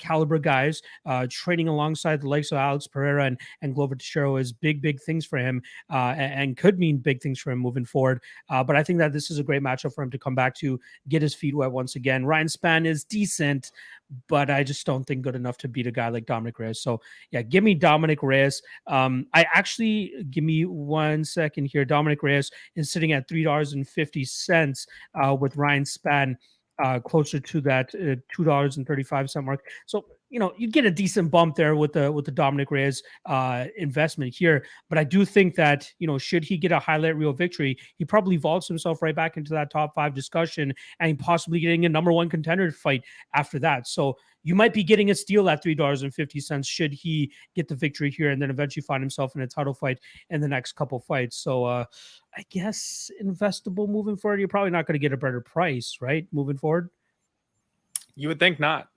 caliber guys training alongside the likes of Alex Pereira and Glover Teixeira is big things for him and could mean big things for him moving forward. But I think that this is a great matchup for him to come back to, get his feet wet once again. Ryan Spann is decent, but I just don't think good enough to beat a guy like Dominic Reyes. So yeah, give me Dominic Reyes. Give me 1 second here. Dominic Reyes is sitting at $3.50 with Ryan Spann closer to that $2.35 mark. So, you get a decent bump there with the Dominic Reyes investment here. But I do think that, should he get a highlight reel victory, he probably vaults himself right back into that top 5 discussion and possibly getting a number 1 contender fight after that. So you might be getting a steal at $3.50 should he get the victory here and then eventually find himself in a title fight in the next couple fights. So I guess investable moving forward. You're probably not going to get a better price, right? Moving forward. You would think not.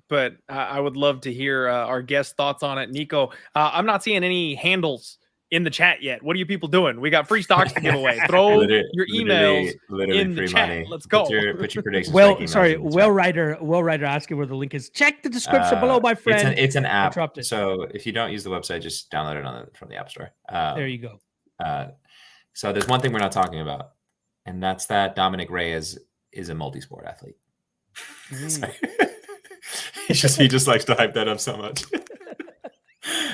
But I would love to hear our guest thoughts on it. Nico, I'm not seeing any handles in the chat yet. What are you people doing? We got free stocks to give away. Throw your emails in the chat. Money. Let's go. Put your predictions. Will Ryder asking where the link is. Check the description below, my friend. It's an app. So if you don't use the website, just download it from the App Store. There you go. So there's one thing we're not talking about, and that's that Dominic Reyes is a multi-sport athlete. He just likes to hype that up so much.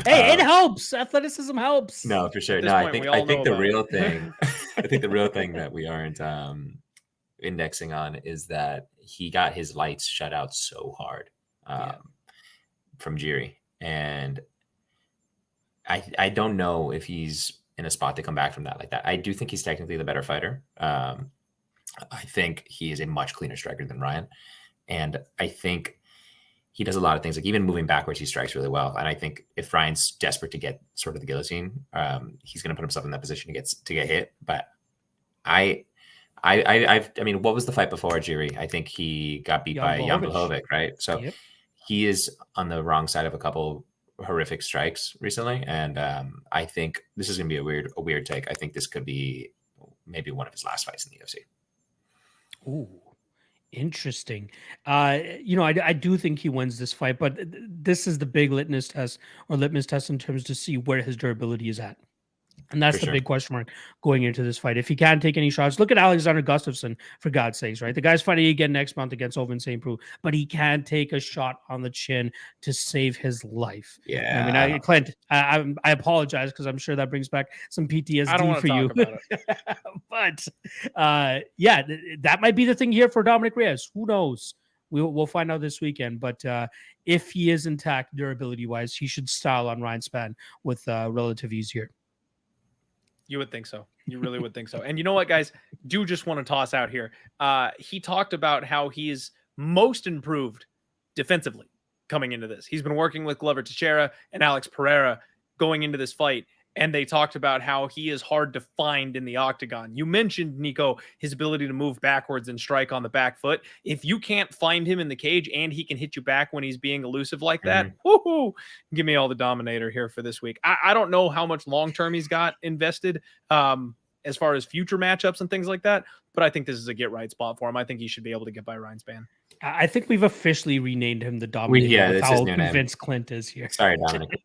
Hey, it helps. Athleticism helps. No, for sure. No, I think the real thing, I think the real thing that we aren't indexing on is that he got his lights shut out so hard from Jiri, and I don't know if he's in a spot to come back from that like that. I do think he's technically the better fighter. I think he is a much cleaner striker than Ryan, and I think he does a lot of things, like even moving backwards, he strikes really well. And I think if Ryan's desperate to get sort of the guillotine, he's going to put himself in that position to get hit. But I mean, what was the fight before Jiri? I think he got beat by Jan Blachowicz, right? So he is on the wrong side of a couple horrific strikes recently, and I think this is going to be a weird take. I think this could be maybe one of his last fights in the UFC. Ooh. Interesting. I do think he wins this fight, but this is the big litmus test in terms to see where his durability is at. And that's the big question mark going into this fight. If he can't take any shots, look at Alexander Gustafsson, for God's sakes, right? The guy's fighting again next month against Ovince St. Preux, but he can't take a shot on the chin to save his life. Yeah. I mean, Clint, I apologize because I'm sure that brings back some PTSD for you. But that might be the thing here for Dominic Reyes. Who knows? We'll find out this weekend. But if he is intact durability-wise, he should style on Ryan Spann with relative ease here. You would think so. You really would think so. And you know what, guys? Do just want to toss out here. He talked about how he is most improved defensively coming into this. He's been working with Glover Teixeira and Alex Pereira going into this fight. And they talked about how he is hard to find in the octagon. You mentioned, Nico, his ability to move backwards and strike on the back foot. If you can't find him in the cage and he can hit you back when he's being elusive like that, woohoo, give me all the Dominator here for this week. I don't know how much long-term he's got invested as far as future matchups and things like that, but I think this is a get-right spot for him. I think he should be able to get by Ryan Spann. I think we've officially renamed him the Dominator. That's how convinced Clint is here. Sorry, Dominic.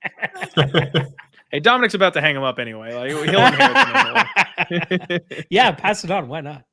Hey, Dominic's about to hang him up anyway. Like, he'll inherit him anyway. Yeah, pass it on. Why not?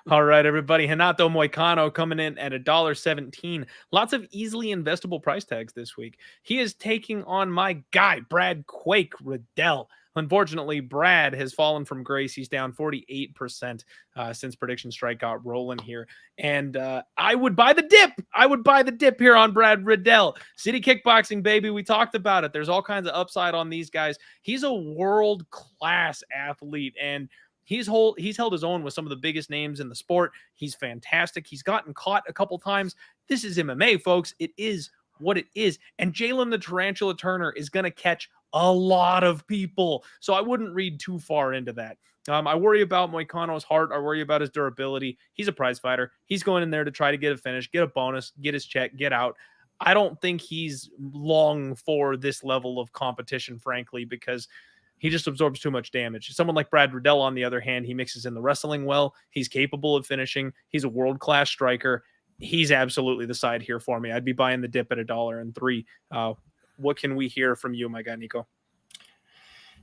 All right, everybody. Renato Moicano coming in at $1.17. Lots of easily investable price tags this week. He is taking on my guy, Brad Quake Riddell. Unfortunately, Brad has fallen from grace. He's down 48% since Prediction Strike got rolling here. And I would buy the dip. I would buy the dip here on Brad Riddell. City Kickboxing, baby. We talked about it. There's all kinds of upside on these guys. He's a world-class athlete, and he's held his own with some of the biggest names in the sport. He's fantastic. He's gotten caught a couple times. This is MMA, folks. It is what it is. And Jalen the Tarantula Turner is going to catch a lot of people. So I wouldn't read too far into that. I worry about Moicano's heart. I worry about his durability. He's a prize fighter. He's going in there to try to get a finish, get a bonus, get his check, get out. I don't think he's long for this level of competition, frankly, because he just absorbs too much damage. Someone like Brad Riddell, on the other hand, he mixes in the wrestling well. He's capable of finishing. He's a world-class striker. He's absolutely the side here for me. I'd be buying the dip at $1.03. What can we hear from you, my guy, Nico?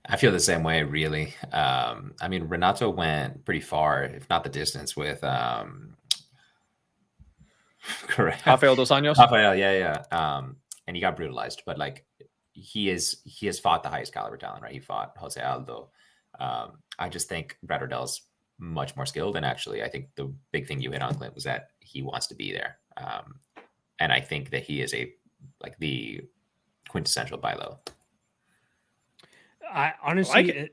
I feel the same way, really. I mean, Renato went pretty far, if not the distance, with correct. Rafael Dos Anjos. Rafael, yeah. And he got brutalized, but like he has fought the highest caliber talent, right? He fought Jose Aldo. I just think Brad Riddell's much more skilled. And actually, I think the big thing you hit on, Clint, was that he wants to be there. And I think that he is the quintessential buy low. I honestly,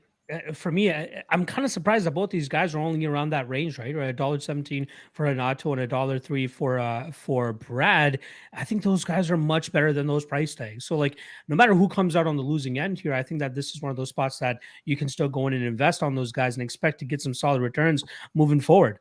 for me, I'm kind of surprised that both these guys are only around that range, right? Or $1.17 for Renato and $1.03 for Brad. I think those guys are much better than those price tags. So like, no matter who comes out on the losing end here, I think that this is one of those spots that you can still go in and invest on those guys and expect to get some solid returns moving forward.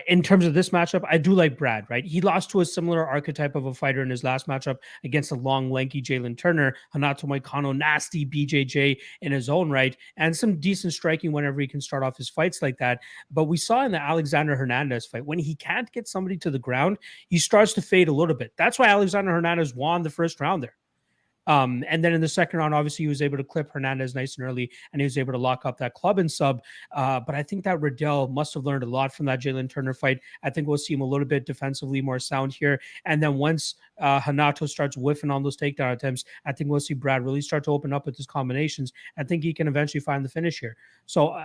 In terms of this matchup, I do like Brad, right? He lost to a similar archetype of a fighter in his last matchup against a long, lanky Jalen Turner. Renato Moicano, nasty BJJ in his own right, and some decent striking whenever he can start off his fights like that. But we saw in the Alexander Hernandez fight, when he can't get somebody to the ground, he starts to fade a little bit. That's why Alexander Hernandez won the first round there. And then in the second round, obviously, he was able to clip Hernandez nice and early, and he was able to lock up that club and sub. But I think that Riddell must have learned a lot from that Jalen Turner fight. I think we'll see him a little bit defensively more sound here. And then once Renato starts whiffing on those takedown attempts, I think we'll see Brad really start to open up with his combinations. I think he can eventually find the finish here. So,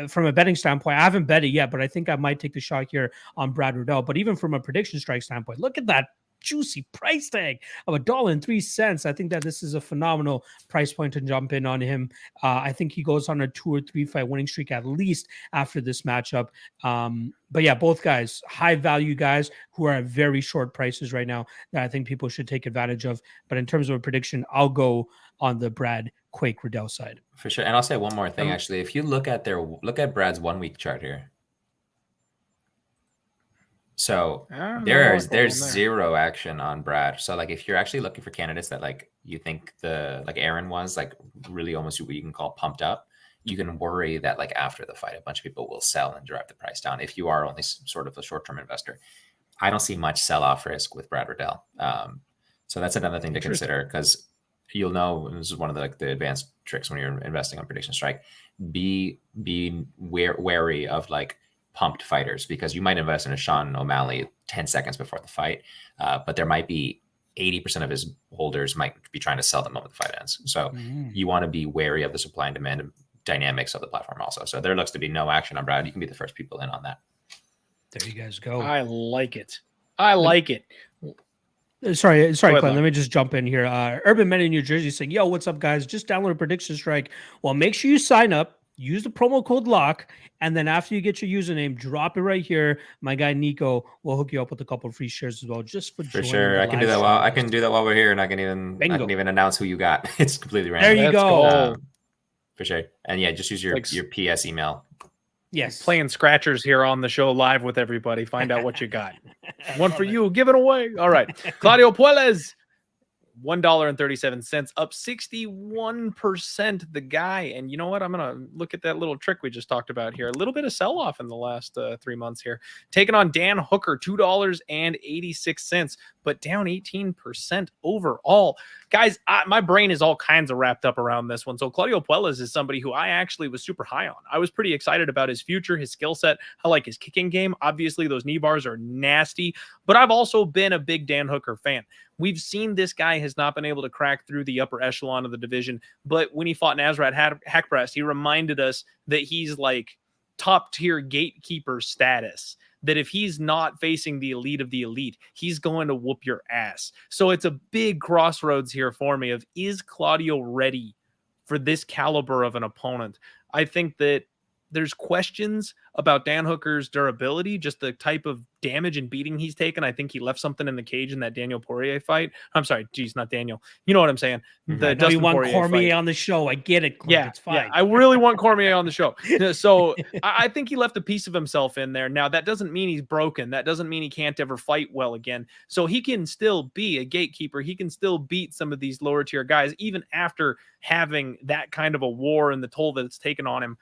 from a betting standpoint, I haven't bet it yet, but I think I might take the shot here on Brad Riddell. But even from a prediction strike standpoint, look at that juicy price tag of $1.03. I think that this is a phenomenal price point to jump in on him. I think he goes on a 2 or 3 fight winning streak at least after this matchup. But yeah, both guys, high value guys who are at very short prices right now that I think people should take advantage of. But in terms of a prediction, I'll go on the Brad Quake Riddell side. For sure. And I'll say one more thing, actually. If you look at Brad's 1 week chart here. So there's zero action on Brad. So like if you're actually looking for candidates that like you think Aaron was like really almost what you can call pumped up, you can worry that like after the fight, a bunch of people will sell and drive the price down if you are only sort of a short-term investor. I don't see much sell-off risk with Brad Riddell. So that's another thing to consider, because you'll know, and this is one of the advanced tricks when you're investing on prediction strike, be wary of like pumped fighters, because you might invest in a Sean O'Malley 10 seconds before the fight, but there might be 80% of his holders might be trying to sell the moment the fight ends. So you want to be wary of the supply and demand dynamics of the platform also. So there looks to be no action on Brad. You can be the first people in on that. There you guys go. I like it. Sorry, Clint, let me just jump in here. Urban Men in New Jersey saying, yo, what's up, guys? Just download Prediction Strike. Well, make sure you sign up. Use the promo code LOCK, and then after you get your username, drop it right here. My guy Nico will hook you up with a couple of free shares as well, just for sure. I can do that while we're here, and I can even announce who you got. It's completely random. There you go. For sure. And yeah, just use your PS email. Yes. Playing scratchers here on the show live with everybody. Find out what you got. One for you. Give it away. All right. Claudio Puelles. $1.37, up 61%, the guy. And you know what? I'm going to look at that little trick we just talked about here. A little bit of sell-off in the last 3 months here. Taking on Dan Hooker, $2.86, but down 18% overall. Guys, my brain is all kinds of wrapped up around this one. So Claudio Puelles is somebody who I actually was super high on. I was pretty excited about his future, his skill set. I like his kicking game. Obviously, those knee bars are nasty, but I've also been a big Dan Hooker fan. We've seen this guy has not been able to crack through the upper echelon of the division, but when he fought Nasrat Haqparast, he reminded us that he's like top tier gatekeeper status, that if he's not facing the elite of the elite, he's going to whoop your ass. So it's a big crossroads here for me of, is Claudio ready for this caliber of an opponent? I think that there's questions about Dan Hooker's durability, just the type of damage and beating he's taken. I think he left something in the cage in that Daniel Poirier fight. I'm sorry, geez, not Daniel. You know what I'm saying? The you want Cormier on the show. I get it, Clint. Yeah, it's fine. Yeah, I really want Cormier on the show. So I think he left a piece of himself in there. Now, that doesn't mean he's broken. That doesn't mean he can't ever fight well again. So he can still be a gatekeeper. He can still beat some of these lower tier guys, even after having that kind of a war and the toll that it's taken on him.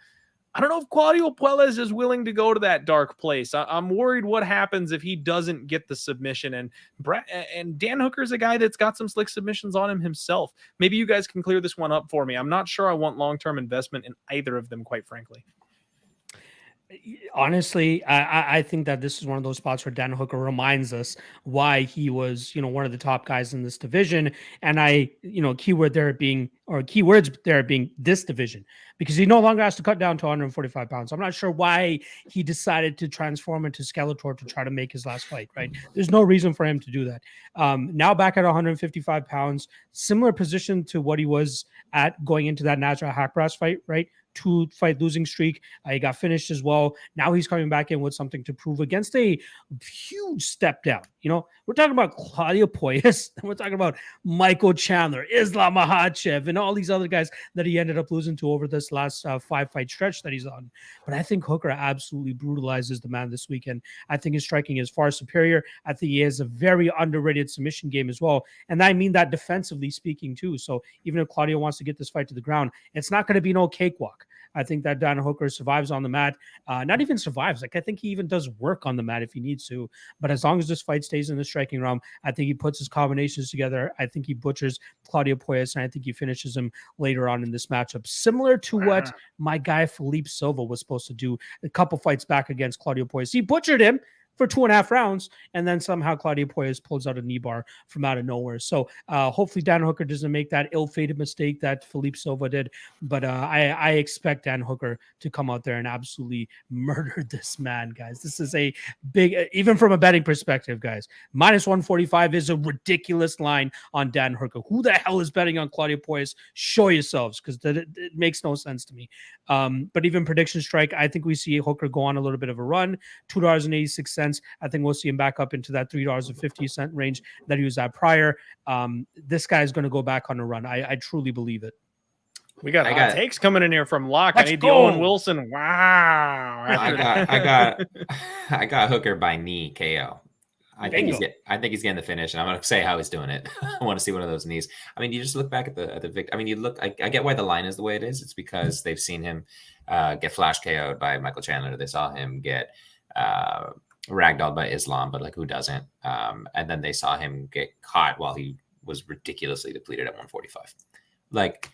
I don't know if Claudio Puelles is willing to go to that dark place. I'm worried what happens if he doesn't get the submission. And Dan Hooker's a guy that's got some slick submissions on him himself. Maybe you guys can clear this one up for me. I'm not sure I want long-term investment in either of them, quite frankly. Honestly, I think that this is one of those spots where Dan Hooker reminds us why he was, one of the top guys in this division. And keywords there being this division, because he no longer has to cut down to 145 pounds. I'm not sure why he decided to transform into Skeletor to try to make his last fight, right? There's no reason for him to do that. Now back at 155 pounds, similar position to what he was at going into that Nasrat Haqparast fight, right? 2-fight losing streak. He got finished as well. Now he's coming back in with something to prove against a huge step down. We're talking about Claudio Puelles, and we're talking about Michael Chandler, Islam Makhachev, and all these other guys that he ended up losing to over this last 5-fight stretch that he's on. But I think Hooker absolutely brutalizes the man this weekend. I think his striking is far superior. I think he has a very underrated submission game as well. And I mean that defensively speaking too. So even if Claudio wants to get this fight to the ground, it's not going to be no cakewalk. I think that Dan Hooker survives on the mat. Not even survives. I think he even does work on the mat if he needs to. But as long as this fight stays in the striking realm, I think he puts his combinations together. I think he butchers Claudio Puelles, and I think he finishes him later on in this matchup. Similar to what my guy Felipe Silva was supposed to do a couple fights back against Claudio Puelles. He butchered him for 2.5 rounds, and then somehow Claudio Puelles pulls out a knee bar from out of nowhere. So hopefully Dan Hooker doesn't make that ill-fated mistake that Felipe Silva did, but I expect Dan Hooker to come out there and absolutely murder this man, guys. This is a big, even from a betting perspective, guys, -145 is a ridiculous line on Dan Hooker. Who the hell is betting on Claudio Puelles? Show yourselves, because it makes no sense to me. But even prediction strike, I think we see Hooker go on a little bit of a run, $2.86. I think we'll see him back up into that $3.50 range that he was at prior. This guy is going to go back on a run. I truly believe it. We got hot takes coming in here from Locke. I need the Owen Wilson. Wow. I got Hooker by knee KO. I think he's getting the finish, and I'm going to say how he's doing it. I want to see one of those knees. I mean, you just look back at the victim. I mean, I get why the line is the way it is. It's because they've seen him get flash KO'd by Michael Chandler. They saw him get ragdolled by Islam, but like, who doesn't? And then they saw him get caught while he was ridiculously depleted at 145. Like,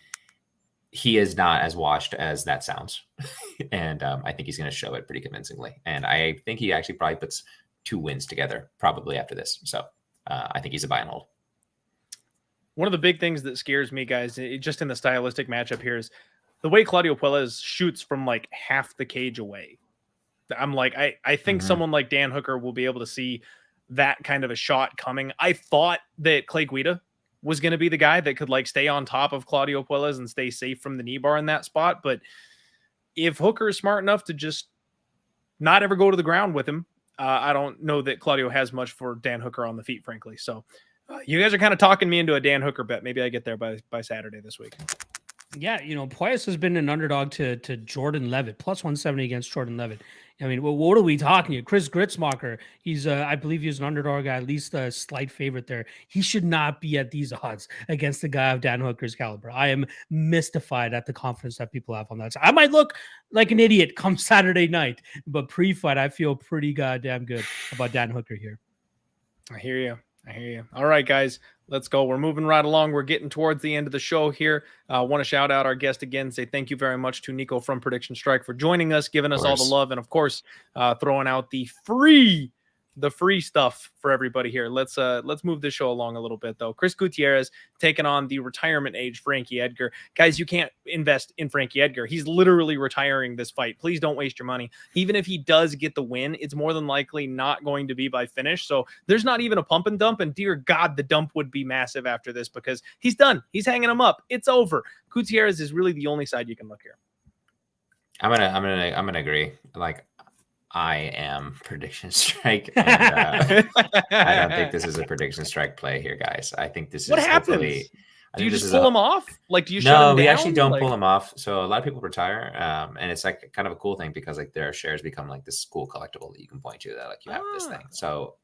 he is not as washed as that sounds. And I think he's going to show it pretty convincingly. And I think he actually probably puts 2 wins together probably after this. So I think he's a buy and hold. One of the big things that scares me, guys, just in the stylistic matchup here, is the way Claudio Puelles shoots from like half the cage away. I'm like, I think someone like Dan Hooker will be able to see that kind of a shot coming. I thought that Clay Guida was going to be the guy that could like stay on top of Claudio Puelles and stay safe from the knee bar in that spot. But if Hooker is smart enough to just not ever go to the ground with him, I don't know that Claudio has much for Dan Hooker on the feet, frankly. So you guys are kind of talking me into a Dan Hooker bet. Maybe I get there by Saturday this week. Yeah, Puelles has been an underdog to Jordan Levitt, +170 against Jordan Levitt. I mean, what are we talking here? Chris Gritzmacher, he's, I believe he's an underdog, at least a slight favorite there. He should not be at these odds against the guy of Dan Hooker's caliber. I am mystified at the confidence that people have on that side. I might look like an idiot come Saturday night, but pre-fight, I feel pretty goddamn good about Dan Hooker here. I hear you. All right, guys, let's go. We're moving right along. We're getting towards the end of the show here. I want to shout out our guest again, say thank you very much to Nico from Prediction Strike for joining us, giving us all the love, and of course, throwing out the free stuff for everybody here. Let's move this show along a little bit, though. Chris Gutierrez taking on the retirement age Frankie Edgar. Guys, you can't invest in Frankie Edgar. He's literally retiring this fight. Please don't waste your money. Even if he does get the win, it's more than likely not going to be by finish. So there's not even a pump and dump. And dear God, the dump would be massive after this, because he's done. He's hanging him up. It's over. Gutierrez is really the only side you can look here. I'm gonna agree. Like, I am Prediction Strike. And, I don't think this is a Prediction Strike play here, guys. I think this is what happens. Do you just pull him off? Like, do you? No, we actually don't pull him off. So a lot of people retire, and it's like kind of a cool thing, because like their shares become like this cool collectible that you can point to, that like you have this thing. So,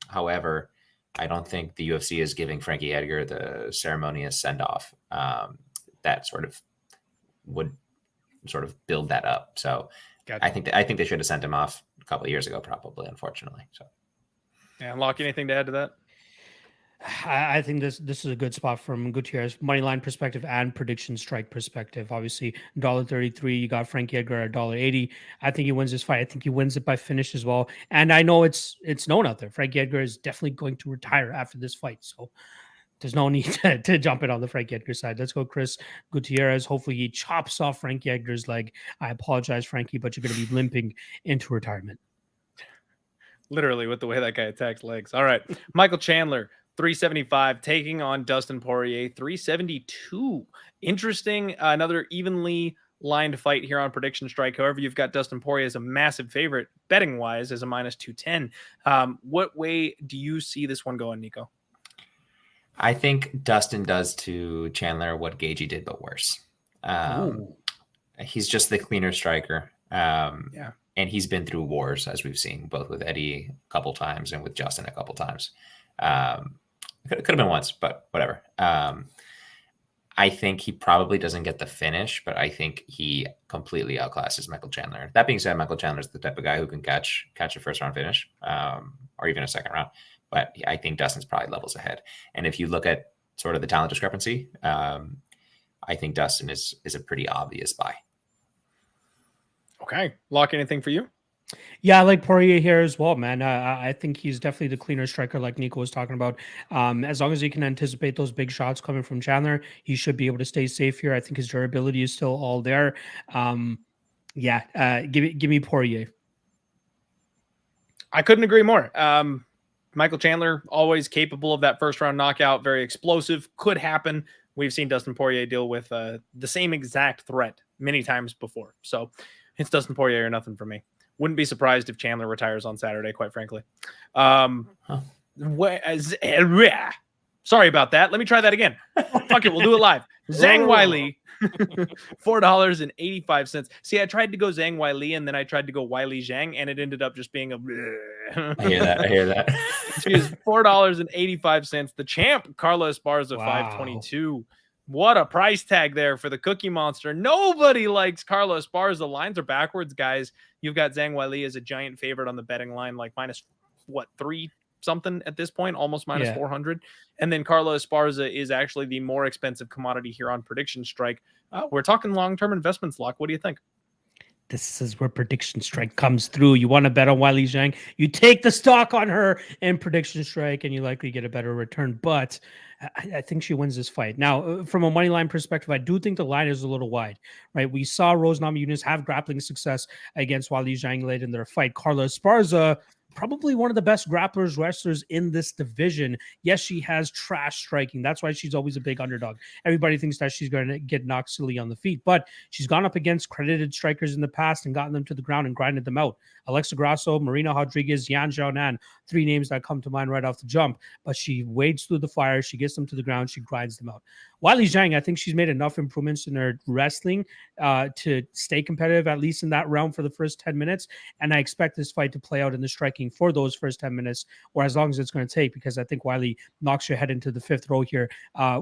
however, I don't think the UFC is giving Frankie Edgar the ceremonious send off that sort of would sort of build that up. So. Gotcha. I think they should have sent him off a couple of years ago, probably, unfortunately. So, yeah, Locke, anything to add to that? I think this is a good spot from Gutierrez money line perspective and prediction strike perspective. Obviously, $1.33. You got Frankie Edgar at $1.80. I think he wins this fight. I think he wins it by finish as well. And I know it's known out there. Frankie Edgar is definitely going to retire after this fight. So there's no need to jump in on the Frankie Edgar side. Let's go, Chris Gutierrez. Hopefully, he chops off Frankie Edgar's leg. I apologize, Frankie, but you're going to be limping into retirement. Literally, with the way that guy attacks legs. All right, Michael Chandler. 375 taking on Dustin Poirier 372. Interesting, another evenly lined fight here on Prediction Strike. However, you've got Dustin Poirier as a massive favorite betting wise as a minus 210. What way do you see this one going, Nico? I think Dustin does to Chandler what Gaethje did, but worse. He's just the cleaner striker. And he's been through wars, as we've seen, both with Eddie a couple times and with Justin a couple times. Could have been once, but whatever. I think he probably doesn't get the finish, but I think he completely outclasses Michael Chandler. That being said, Michael Chandler is the type of guy who can catch a first round finish, or even a second round. But I think Dustin's probably levels ahead. And if you look at sort of the talent discrepancy, I think Dustin is a pretty obvious buy. Okay, Lock, anything for you? Yeah, I like Poirier here as well, man. I think he's definitely the cleaner striker, like Nico was talking about. As long as he can anticipate those big shots coming from Chandler, he should be able to stay safe here. I think his durability is still all there. Give me Poirier. I couldn't agree more. Michael Chandler, always capable of that first round knockout, very explosive, could happen. We've seen Dustin Poirier deal with the same exact threat many times before. So it's Dustin Poirier or nothing for me. Wouldn't be surprised if Chandler retires on Saturday, quite frankly. Sorry about that. Let me try that again. Fuck it, we'll do it live. Zhang Weili, $4.85. See, I tried to go Zhang Weili, and then I tried to go Weili Zhang, and it ended up just being a... I hear that. She is $4.85. The champ, Carla Esparza, $5.22. What a price tag there for the Cookie Monster. Nobody likes Carla Esparza. The lines are backwards, guys. You've got Zhang Weili as a giant favorite on the betting line, like minus, 3 something at this point, almost minus 400. And then Carla Esparza is actually the more expensive commodity here on Prediction Strike. We're talking long-term investments, Lock. What do you think? This is where Prediction Strike comes through. You want to bet on Weili Zhang, you take the stock on her in Prediction Strike, and you likely get a better return. But I think she wins this fight. Now, from a money line perspective, I do think the line is a little wide, right? We saw Rose Namajunas have grappling success against Weili Zhang late in their fight. Carla Esparza, probably one of the best grapplers, wrestlers in this division. Yes, she has trash striking. That's why she's always a big underdog. Everybody thinks that she's going to get knocked silly on the feet, but she's gone up against credited strikers in the past and gotten them to the ground and grinded them out. Alexa Grasso, Marina Rodriguez, Yan Xiaonan, 3 names that come to mind right off the jump, but she wades through the fire. She gets them to the ground. She grinds them out. Weili Zhang, I think she's made enough improvements in her wrestling to stay competitive, at least in that round for the first 10 minutes. And I expect this fight to play out in the striking for those first 10 minutes, or as long as it's going to take, because I think Weili knocks your head into the 5th row here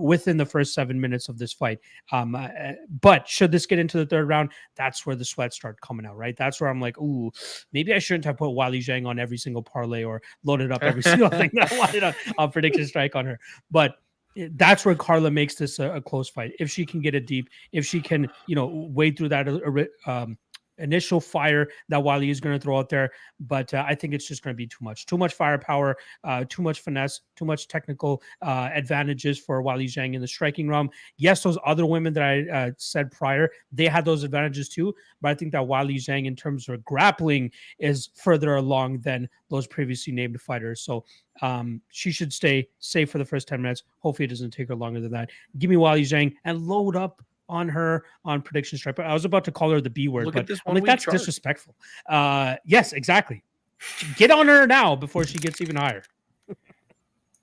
within the first 7 minutes of this fight. But should this get into the 3rd round, that's where the sweats start coming out, right? That's where I'm like, ooh, maybe I shouldn't have put Weili Zhang on every single parlay or loaded up every single thing that I wanted on Prediction Strike on her. But that's where Carla makes this a close fight. If she can get it deep, if she can, wade through that initial fire that Weili is going to throw out there. But I think it's just going to be too much firepower, too much finesse, too much technical advantages for Weili Zhang in the striking realm. Yes, those other women that I said prior, they had those advantages too. But I think that Weili Zhang, in terms of grappling, is further along than those previously named fighters. So she should stay safe for the first 10 minutes. Hopefully it doesn't take her longer than that. Give me Weili Zhang and load up on her on Prediction Strike. I was about to call her the B word, but I'm like, that's disrespectful. Yes, exactly. Get on her now before she gets even higher.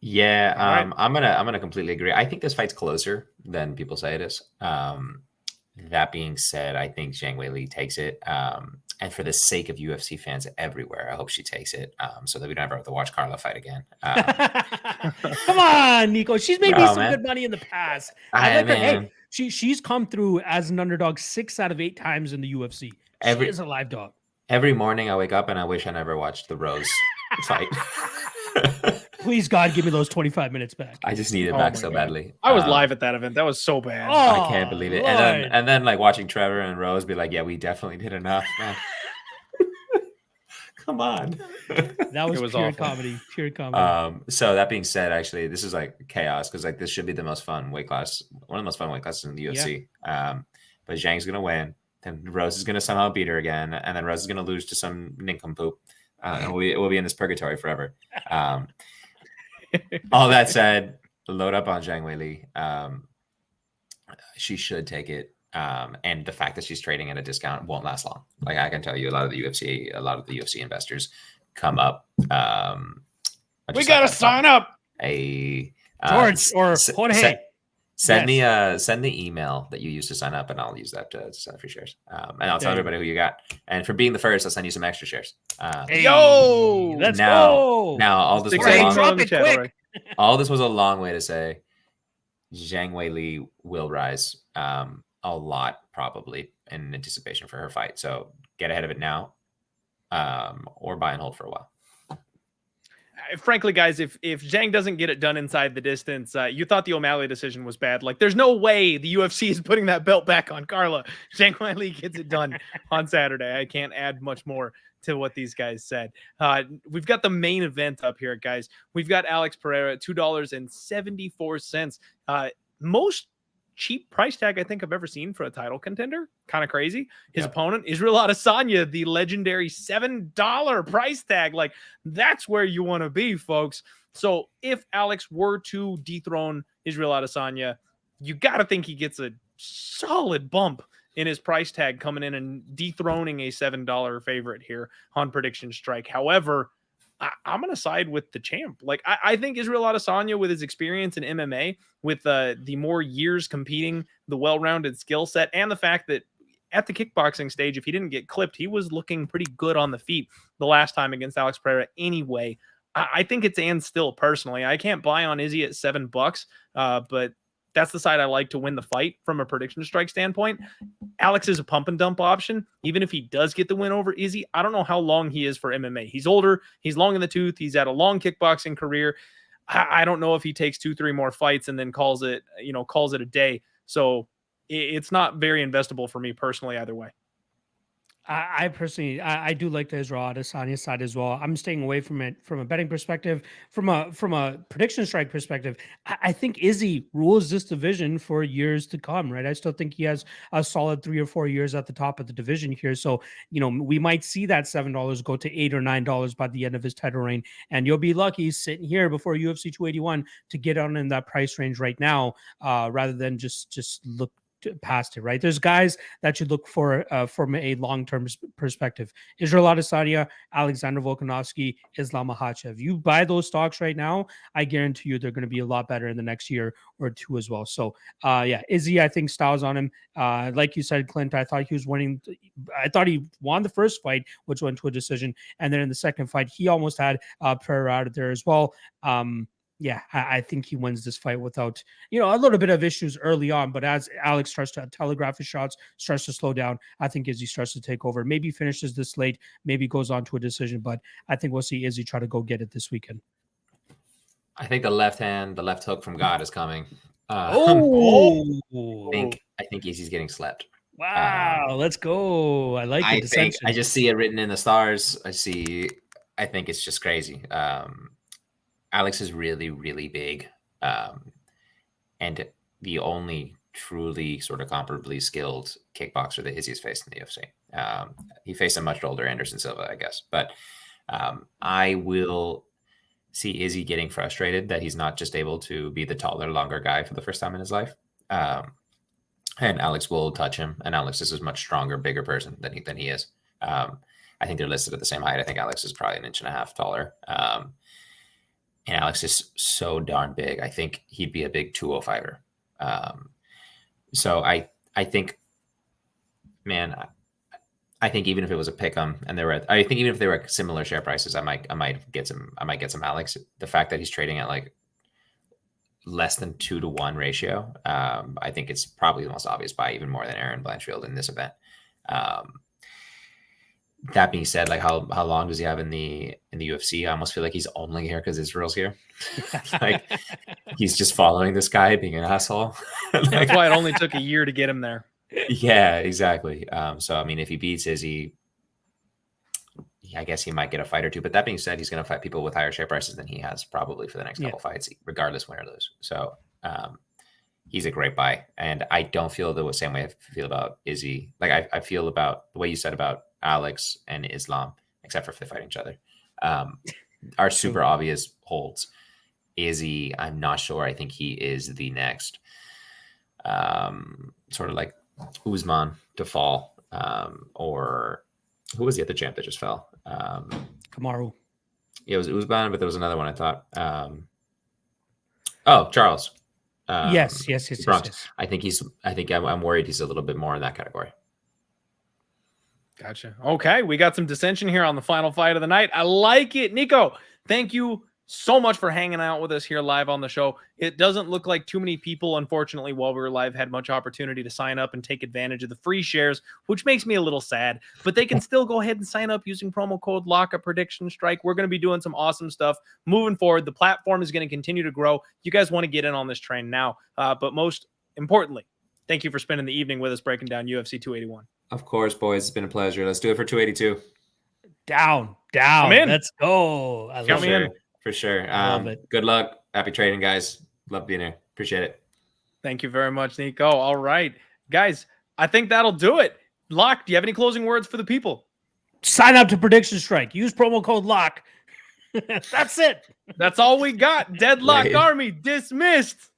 Yeah, right. I'm gonna completely agree. I think this fight's closer than people say it is. That being said, I think Zhang Weili takes it. And for the sake of UFC fans everywhere, I hope she takes it so that we don't ever have to watch Carla fight again. Come on, Nico. She's made me some good money in the past. Hey, she's come through as an underdog 6 out of 8 times in the UFC. She is a live dog. Every morning I wake up and I wish I never watched the Rose fight. Please, God, give me those 25 minutes back. I just need it Oh back my so God. badly. I was live at that event. That was so bad. I can't believe it. Lord. And then like watching Trevor and Rose be like, yeah, we definitely did enough, man. Come on. That was, It was pure awful. comedy. Pure comedy. So that being said, actually, this is like chaos because like this should be the most fun weight class, one of the most fun weight classes in the UFC. But Zhang's gonna win, then Rose is gonna somehow beat her again, and then Rose is gonna lose to some nincompoop, and we'll be in this purgatory forever. All that said, load up on Zhang Weili. She should take it. And the fact that she's trading at a discount won't last long. Like I can tell you, a lot of the UFC investors come up. We gotta sign up. George or Jorge. Send the email that you used to sign up, and I'll use that to send free shares. And I'll tell everybody who you got. And for being the first, I'll send you some extra shares. Yo, let's go. Now all this was Hey, a drop long, it quick. all this was a long way to say Zhang Weili will rise a lot probably in anticipation for her fight. So get ahead of it now, or buy and hold for a while. Frankly, guys, if Zhang doesn't get it done inside the distance, you thought the O'Malley decision was bad. Like, there's no way the UFC is putting that belt back on Carla. Zhang Weili gets it done on Saturday. I can't add much more to what these guys said. We've got the main event up here, guys. We've got Alex Pereira at $2.74. Most cheap price tag I think I've ever seen for a title contender. Kind of crazy. His opponent, Israel Adesanya, the legendary $7 price tag. Like, that's where you want to be, folks. So if Alex were to dethrone Israel Adesanya, you got to think he gets a solid bump in his price tag coming in and dethroning a $7 favorite here on Prediction Strike. However, I'm going to side with the champ. Like, I think Israel Adesanya, with his experience in MMA, with the more years competing, the well-rounded skill set, and the fact that at the kickboxing stage, if he didn't get clipped, he was looking pretty good on the feet the last time against Alex Pereira anyway. I think it's and still personally. I can't buy on Izzy at $7, but that's the side I like to win the fight from a Prediction Strike standpoint. Alex is a pump and dump option. Even if he does get the win over Izzy, I don't know how long he is for MMA. He's older. He's long in the tooth. He's had a long kickboxing career. I don't know if he takes 2-3 more fights and then calls it a day. So it's not very investable for me personally either way. I personally, I do like the Israel Adesanya side as well. I'm staying away from it from a betting perspective, from a Prediction Strike perspective. I think Izzy rules this division for years to come, right? I still think he has a solid 3 or 4 years at the top of the division here. So, we might see that $7 go to $8 or $9 by the end of his title reign. And you'll be lucky sitting here before UFC 281 to get on in that price range right now, rather than just look past it, right? There's guys that you look for from a long-term perspective. Israel Adesanya, Alexander Volkanovski, Islam Makhachev. You buy those stocks right now, I guarantee you they're going to be a lot better in the next year or two as well. So, Izzy, I think styles on him. Like you said, Clint, I thought he was winning. I thought he won the first fight, which went to a decision. And then in the second fight, he almost had Pereira out of there as well. I think he wins this fight without, a little bit of issues early on. But as Alex starts to telegraph his shots, starts to slow down, I think Izzy starts to take over. Maybe finishes this late, maybe goes on to a decision. But I think we'll see Izzy try to go get it this weekend. I think the left hook from God is coming. I think Izzy's getting slept. Wow, let's go. I like it. I just see it written in the stars. I think it's just crazy. Alex is really, really big, and the only truly sort of comparably skilled kickboxer that Izzy's faced in the UFC. He faced a much older Anderson Silva, I guess. But I will see Izzy getting frustrated that he's not just able to be the taller, longer guy for the first time in his life. And Alex will touch him, and Alex is a much stronger, bigger person than he is. I think they're listed at the same height. I think Alex is probably 1.5 inches taller. And Alex is so darn big. I think he'd be a big 205er. So I think, man, I think even if it was a pick'em and I think even if they were similar share prices, I might get some Alex. The fact that he's trading at like less than 2-to-1 ratio, I think it's probably the most obvious buy, even more than Aaron Blanchfield in this event. That being said, like how long does he have in the in the UFC. I almost feel like he's only here because Israel's here. Like he's just following this guy being an asshole. That's why it only took a year to get him there. Yeah, exactly. So I mean, if he beats Izzy, I guess he might get a fight or two. But that being said, he's going to fight people with higher share prices than he has probably for the next couple fights, regardless win or lose. So he's a great buy. And I don't feel the same way I feel about Izzy. Like I feel about the way you said about Alex and Islam, except for if they fight each other, are super obvious holds. Izzy, I'm not sure. I think he is the next sort of like Usman to fall, or who was the other champ that just fell? Kamaru. Yeah, it was Usman, but there was another one I thought. Charles. Yes. I think I'm worried he's a little bit more in that category. Gotcha. Okay, we got some dissension here on the final fight of the night. I like it. Nico, thank you so much for hanging out with us here live on the show. It doesn't look like too many people, unfortunately, while we were live, had much opportunity to sign up and take advantage of the free shares, which makes me a little sad. But they can still go ahead and sign up using promo code LOCK at Prediction Strike. We're going to be doing some awesome stuff moving forward. The platform is going to continue to grow. You guys want to get in on this train now. But most importantly, thank you for spending the evening with us breaking down UFC 281. Of course, boys. It's been a pleasure. Let's do it for 282. Down. I'm in. Let's go. I love it. For sure. Love it. Good luck. Happy trading, guys. Love being here. Appreciate it. Thank you very much, Nico. All right, guys, I think that'll do it. Locke, do you have any closing words for the people? Sign up to Prediction Strike. Use promo code LOCK. That's it. That's all we got. Deadlock Army dismissed.